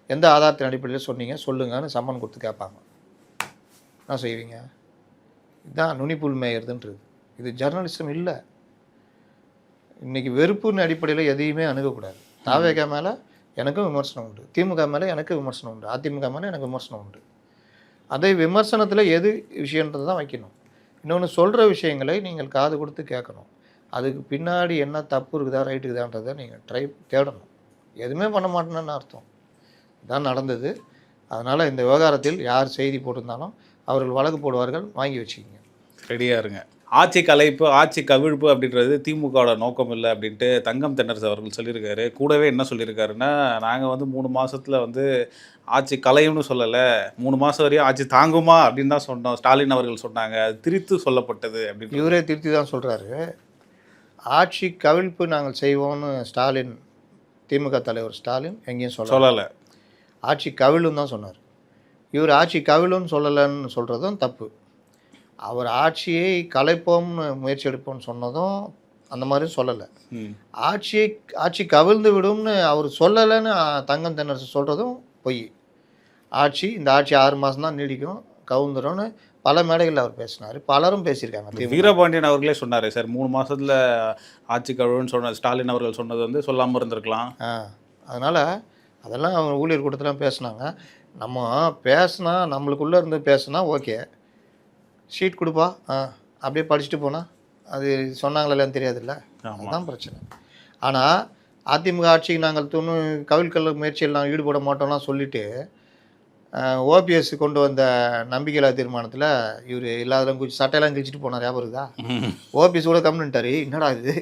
எந்த ஆதாரத்தின் அடிப்படையில் சொன்னீங்க சொல்லுங்கன்னு சம்மன் கொடுத்து கேட்பாங்க. என்ன செய்வீங்க? இதுதான் நுனிப்புல் மேயறதுன்றது. இது ஜர்னலிசம் இல்லை. இன்றைக்கி வெறுப்புன்னு அடிப்படையில் எதையுமே அணுகக்கூடாது. தாவேகா மேலே எனக்கும் விமர்சனம் உண்டு, திமுக மேலே எனக்கு விமர்சனம் உண்டு, அதிமுக மேலே எனக்கு விமர்சனம் உண்டு. அதே விமர்சனத்தில் எது விஷயன்றது தான் வைக்கணும். இன்னொன்று, சொல்கிற விஷயங்களை நீங்கள் காது கொடுத்து கேட்கணும். அதுக்கு பின்னாடி என்ன தப்பு இருக்குதா ரைட்டு இருக்குதான்றதை நீங்கள் தேடணும். எதுவுமே பண்ண மாட்டேன்னு அர்த்தம். இதான் நடந்தது. அதனால் இந்த விவகாரத்தில் யார் செய்தி போட்டிருந்தாலும் அவர்கள் வழக்கு போடுவார்கள், வாங்கி வச்சுக்கிங்க. ரெடியாக இருங்க. ஆட்சி கலைப்பு, ஆட்சி கவிழ்ப்பு அப்படின்றது திமுகவோட நோக்கம் இல்லை அப்படின்ட்டு தங்கம் தென்னரசு அவர்கள் சொல்லியிருக்காரு. கூடவே என்ன சொல்லியிருக்காருன்னா, நாங்கள் வந்து 3 மாதத்தில் வந்து ஆட்சி கலையும்னு சொல்லலை, 3 மாதம் வரையும் ஆட்சி தாங்குமா அப்படின்னு தான் சொன்னோம். ஸ்டாலின் அவர்கள் சொன்னாங்க, அது திரித்து சொல்லப்பட்டது அப்படின்னு. இவரே திருத்தி தான் சொல்கிறாரு. ஆட்சி கவிழ்ப்பு நாங்கள் செய்வோம்னு ஸ்டாலின், திமுக தலைவர் ஸ்டாலின் எங்கேயும் சொல்லலை. ஆட்சி கவிழுன்னு தான் சொன்னார். இவர் ஆட்சி கவிழுன்னு சொல்லலைன்னு சொல்கிறதும் தப்பு. அவர் ஆட்சியை கலைப்போம்னு முயற்சி எடுப்போம்னு சொன்னதும் அந்த மாதிரி சொல்லலை. ஆட்சி கவிழ்ந்து விடும்னு அவர் சொல்லலைன்னு தங்கம் தென்னரசு சொல்கிறதும் பொய். இந்த ஆட்சி 6 மாதம் தான் நீடிக்கும், கவுந்துரும்னு பல மேடைகளில் அவர் பேசினார். பலரும் பேசியிருக்காங்க. வீரபாண்டியன் அவர்களே சொன்னார் சார், 3 மாதத்தில் ஆட்சி கவிழ்ன்னு சொன்ன ஸ்டாலின் அவர்கள் சொன்னது வந்து சொல்லாமல் இருந்திருக்கலாம். அதனால் அதெல்லாம் அவங்க ஊழியர் கூட்டத்தில் பேசினாங்க. நம்ம பேசினா, நம்மளுக்குள்ளே இருந்து பேசுனா ஓகே, ஷீட் கொடுப்பா அப்படியே படிச்சுட்டு போனால் அது சொன்னாங்களேன்னு தெரியாதுல்ல, அதுதான் பிரச்சனை. ஆனால் அதிமுக ஆட்சிக்கு நாங்கள் கவிழ்கல்ல முயற்சியில் நாங்கள் ஈடுபட மாட்டோம்லாம் சொல்லிவிட்டு ஓபிஎஸ் கொண்டு வந்த நம்பிக்கையில்லா தீர்மானத்தில் இவர் இல்லாதெல்லாம் சட்டையெல்லாம் கிழிச்சிட்டு போனார். ஞாபகம் இருக்குதா? ஓபிஎஸ் கூட கம்னுட்டார், என்னடா இது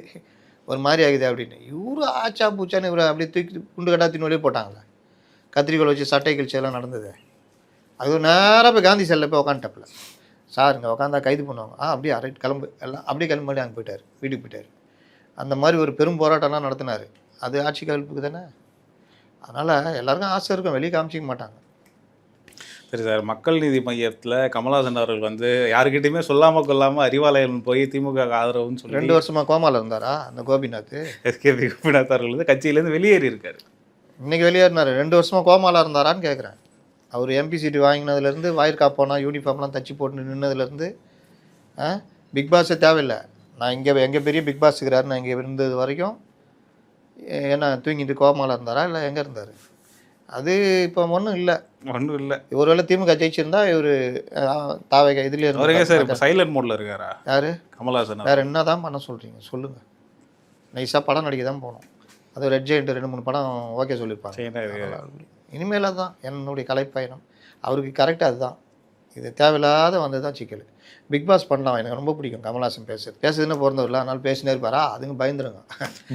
ஒரு மாதிரி ஆகுது அப்படின்னு. இவரு ஆச்சா பூச்சான்னு இவரை அப்படியே தூக்கி குண்டு கட்டாத்தின் வழியே போட்டாங்களே, கத்திரிக்கோல் வச்சு சட்டை கிழிச்சி எல்லாம் நடந்தது. அது நேராக போய் காந்தி செல்லில் போய் உக்காந்துட்டப்பில், சார் இங்கே உட்காந்தா கைது பண்ணுவாங்க. அப்படியே ரைட் கிளம்பு எல்லாம் அப்படியே கிளம்பி அங்கே போயிட்டார், வீட்டுக்கு போயிட்டார். அந்த மாதிரி ஒரு பெரும் போராட்டம்லாம் நடத்தினார். அது ஆட்சி கவிழ்ப்புக்கு தானே. அதனால் எல்லாருக்கும் ஆசை இருக்கும், வெளியே காமிச்சிக்க மாட்டாங்க. சரி சார், மக்கள் நீதி மையத்தில் கமலஹாசன் அவர்கள் வந்து யாருக்கிட்டையுமே சொல்லாமல் கொள்ளாமல் அறிவாலயம் போய் திமுக ஆதரவுன்னு சொல்லி 2 வருஷமாக கோமாவில் இருந்தாரா அந்த கோபிநாத்? எஸ்கேபி கோபிநாத் அவர்கள் வந்து கட்சியிலேருந்து வெளியேறி இருக்காரு. இன்றைக்கி வெளியேறினார். 2 வருஷமாக கோமாவில் இருந்தாரான்னு கேட்குறேன். அவர் எம்பி சீட்டு வாங்கினதுலேருந்து வயர் காப்போனா யூனிஃபார்ம்லாம் தச்சு போட்டு நின்னதுலேருந்து பிக் பாஸே தேவையில்லை. நான் எங்கள் பெரிய பிக் பாஸ் இருக்கிறாரு, நான் இங்கே இருந்தது வரைக்கும் என்ன தூங்கிட்டு கோமாவில் இருந்தாரா இல்லை எங்கே இருந்தார்? அது இப்போ ஒன்றும் இல்லை. ஒரு வேளை திமுக ஜெயிச்சிருந்தா இவர் தாவேக இதுலேயே இருந்தார். சார் இப்போ சைலண்ட் மோடில் இருக்காரா யார்? கமலஹாசன். வேறு என்ன தான் பண்ண சொல்கிறீங்க சொல்லுங்கள். நைஸாக படம் நடிக்க தான் போகணும். அது ரெட் ஜெயிண்ட் 2-3 படம் ஓகே சொல்லியிருப்பாங்க. இனிமேல் தான் என்னுடைய கலைப்பயணம். அவருக்கு கரெக்டாக அதுதான். இது தேவையில்லாத வந்தது தான் சிக்கல். பிக் பாஸ் பண்ணலாம், எனக்கு ரொம்ப பிடிக்கும் கமல்ஹாசன் பேசுறதுன்னு பிறந்தவர்ல, அதனால பேசினே இருப்பாரா, அதுங்க பயந்துருங்க.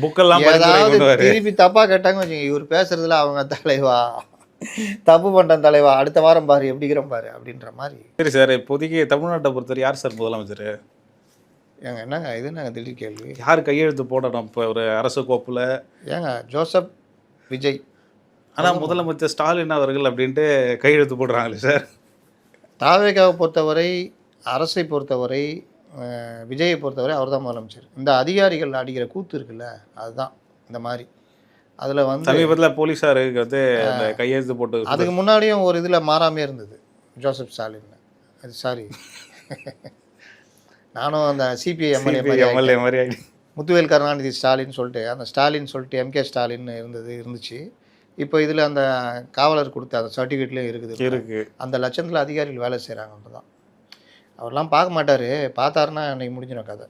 புக்கெல்லாம் ஏதாவது திருப்பி தப்பாக கேட்டாங்க வச்சுங்க, இவர் பேசுறதுல அவங்க தலைவா தப்பு பண்ணுறேன் தலைவா, அடுத்த வாரம் பாரு எப்படிக்கிறோம் பாரு அப்படின்ற மாதிரி. சரி சார், இப்போதைக்கு தமிழ்நாட்டை பொறுத்தவரை யார் சார் முதலமைச்சர்? ஏங்க என்னங்க இது நாங்கள் திடீர் கேள்வி. யார் கையெழுத்து போடணும் இப்போ ஒரு அரசு கோப்பில்? ஏங்க ஜோசப் விஜய். ஆனால் முதலமைச்சர் ஸ்டாலின் அவர்கள் அப்படின்ட்டு கையெழுத்து போடுறாங்களே சார். தாவேகாவை பொறுத்தவரை, அரசை பொறுத்தவரை, விஜயை பொறுத்தவரை அவர் தான் முதலமைச்சர். இந்த அதிகாரிகள் அடிக்கிற கூத்து இருக்குல்ல, அதுதான் இந்த மாதிரி. அதில் வந்து சமீபத்தில் போலீஸாருக்கு வந்து அந்த கையெழுத்து போட்டு, அதுக்கு முன்னாடியும் ஒரு இதில் மாறாமே இருந்தது ஜோசப் ஸ்டாலின். அது சாரி நானும் அந்த சிபிஐ எம்எல்ஏ மாதிரி முத்துவேல் கருணாநிதி ஸ்டாலின் சொல்லிட்டு, அந்த ஸ்டாலின் சொல்லிட்டு எம்கே ஸ்டாலின் இருந்துச்சு. இப்போ இதில் அந்த காவலர் கொடுத்த அந்த சர்டிஃபிகேட்லேயும் இருக்குது. அந்த லட்சத்தில் அதிகாரிகள் வேலை செய்கிறாங்கன்றது தான். அவர்லாம் பார்க்க மாட்டார், பார்த்தாருன்னா அன்றைக்கி முடிஞ்சிடும் கதை.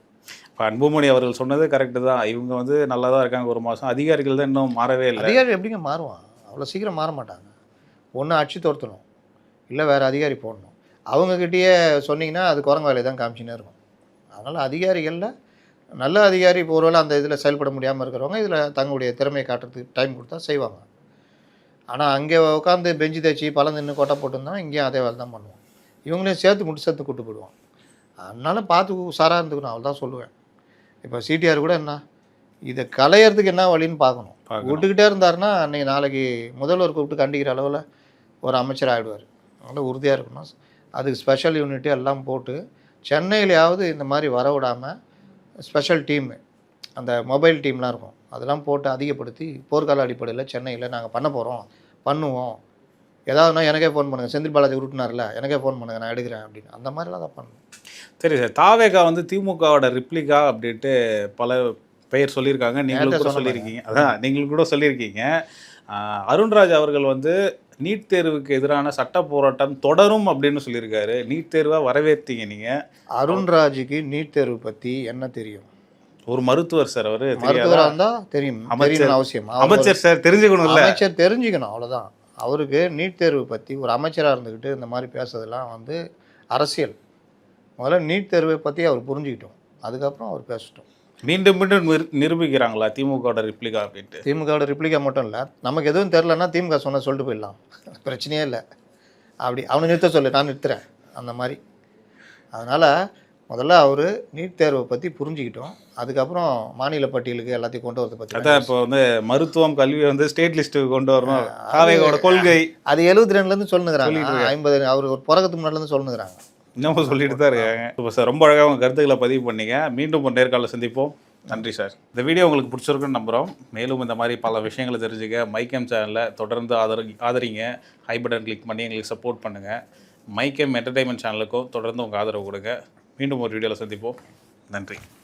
இப்போ அன்புமணி அவர்கள் சொன்னது கரெக்டு தான். இவங்க வந்து நல்லா தான் இருக்காங்க ஒரு மாதம், அதிகாரிகள் தான் இன்னும் மாறவே இல்லை. அதிகாரி எப்படிங்க மாறுவான்? அவ்வளோ சீக்கிரம் மாற மாட்டாங்க. ஒன்று அடிச்சு துரத்தணும், இல்லை வேறு அதிகாரி போடணும். அவங்கக்கிட்டேயே சொன்னீங்கன்னா அது குரங்கு வேலையை தான் காமிச்சின்னே இருக்கும். அதனால் அதிகாரிகளில் நல்ல அதிகாரி இப்போ ஒருவேளை அந்த இதில் செயல்பட முடியாமல் இருக்கிறவங்க இதில் தங்களுடைய திறமையை காட்டுறதுக்கு டைம் கொடுத்தா செய்வாங்க. ஆனால் அங்கே உட்காந்து பெஞ்சு தேய்ச்சி பழம் நின்று கொட்டை போட்டுருந்தா இங்கேயும் அதே வேலை தான் பண்ணுவோம். இவங்களையும் சேர்த்து கூட்டு போயிடுவோம். அதனால பார்த்து உஷாராக இருந்துக்கணும், அவள் தான் சொல்லுவேன். இப்போ சிடிஆர் கூட என்ன இதை களையிறதுக்கு என்ன வழின்னு பார்க்கணும். விட்டுக்கிட்டே இருந்தாருன்னா அன்றைக்கி நாளைக்கு முதல்வர் கூப்பிட்டு கண்டிக்கிற அளவில் ஒரு அமைச்சர் ஆகிடுவார். அதனால் உறுதியாக இருக்கணும். அதுக்கு ஸ்பெஷல் யூனிட்டு எல்லாம் போட்டு சென்னையிலையாவது இந்த மாதிரி வர விடாமல் ஸ்பெஷல் டீமு, அந்த மொபைல் டீம்லாம் இருக்கும், அதெல்லாம் போட்டு அதிகப்படுத்தி போர்க்கால அடிப்படையில் சென்னையில் நாங்கள் பண்ணுவோம். ஏதாவதுனா எனக்கே ஃபோன் பண்ணுங்கள், செந்தில் பாலாஜி உருட்டினார்ல, எனக்கே ஃபோன் பண்ணுங்கள், நான் எடுக்கிறேன் அப்படின்னு. அந்த மாதிரிலாம் தான் பண்ணணும். சரி சார், தாவேகா வந்து திமுகவோட ரிப்ளிகா அப்படின்ட்டு பல பெயர் சொல்லியிருக்காங்க, நீங்களும் கூட சொல்லியிருக்கீங்க. அதான் நீங்களும் கூட சொல்லியிருக்கீங்க. அருண்ராஜ் அவர்கள் வந்து நீட் தேர்வுக்கு எதிரான சட்ட போராட்டம் தொடரும் அப்படின்னு சொல்லியிருக்காரு. நீட் தேர்வாக வரவேற்றீங்க நீங்கள். அருண்ராஜுக்கு நீட் தேர்வு பற்றி என்ன தெரியும்? ஒரு மருத்துவர் சார், அவர் மருத்துவராக இருந்தால் தெரியும், அவசியம். அமைச்சர் சார் தெரிஞ்சுக்கணும், இல்லை அமைச்சர் தெரிஞ்சுக்கணும், அவ்வளோதான். அவருக்கு நீட் தேர்வு பற்றி ஒரு அமைச்சராக இருந்துக்கிட்டு இந்த மாதிரி பேசுறதெல்லாம் வந்து அரசியல். முதல்ல நீட் தேர்வை பற்றி அவர் புரிஞ்சுக்கிட்டோம், அதுக்கப்புறம் அவர் பேசட்டும். மீண்டும் நிரூபிக்கிறாங்களா திமுகவோட ரிப்ளிகா அப்படின்ட்டு? திமுகவோட ரிப்ளிகா மட்டும் இல்லை, நமக்கு எதுவும் தெரிலன்னா திமுக சொல்லிட்டு போயிடலாம், பிரச்சனையே இல்லை. அப்படி அவனை நிறுத்த சொல்லு, நான் நிறுத்துறேன் அந்த மாதிரி. அதனால் முதல்ல அவர் நீட் தேர்வை பற்றி புரிஞ்சுக்கிட்டோம், அதுக்கப்புறம் மாநில பட்டியலுக்கு எல்லாத்தையும் கொண்டு வரதை பற்றி. அதான் இப்போ வந்து மருத்துவம் கல்வியை வந்து ஸ்டேட் லிஸ்ட்டுக்கு கொண்டு வரணும், தாவேகாவோட கொள்கை. அது 72லேருந்து சொல்லுங்கிறாங்க, 50 அவர் ஒரு பிறகுக்கு முன்னாடிலேருந்து சொல்லுங்கிறாங்க, இன்னமும் சொல்லிட்டு தான் இருக்காங்க. இப்போ சார் ரொம்ப அழகாக உங்கள் கருத்துக்களை பதிவு பண்ணீங்க. மீண்டும் ஒரு நேர்காணலில் சந்திப்போம். நன்றி சார். இந்த வீடியோ உங்களுக்கு பிடிச்சிருக்குன்னு நம்புகிறோம். மேலும் இந்த மாதிரி பல விஷயங்களை தெரிஞ்சுக்க மைக்கேம் சேனலில் தொடர்ந்து ஆதரிங்க. ஹை பட்டன் கிளிக் பண்ணி எங்களுக்கு சப்போர்ட் பண்ணுங்கள். மைக்கேம் என்டர்டைன்மெண்ட் சேனலுக்கும் தொடர்ந்து உங்கள் ஆதரவு கொடுங்க. மீண்டும் ஒரு வீடியோவில் சந்திப்போம். நன்றி.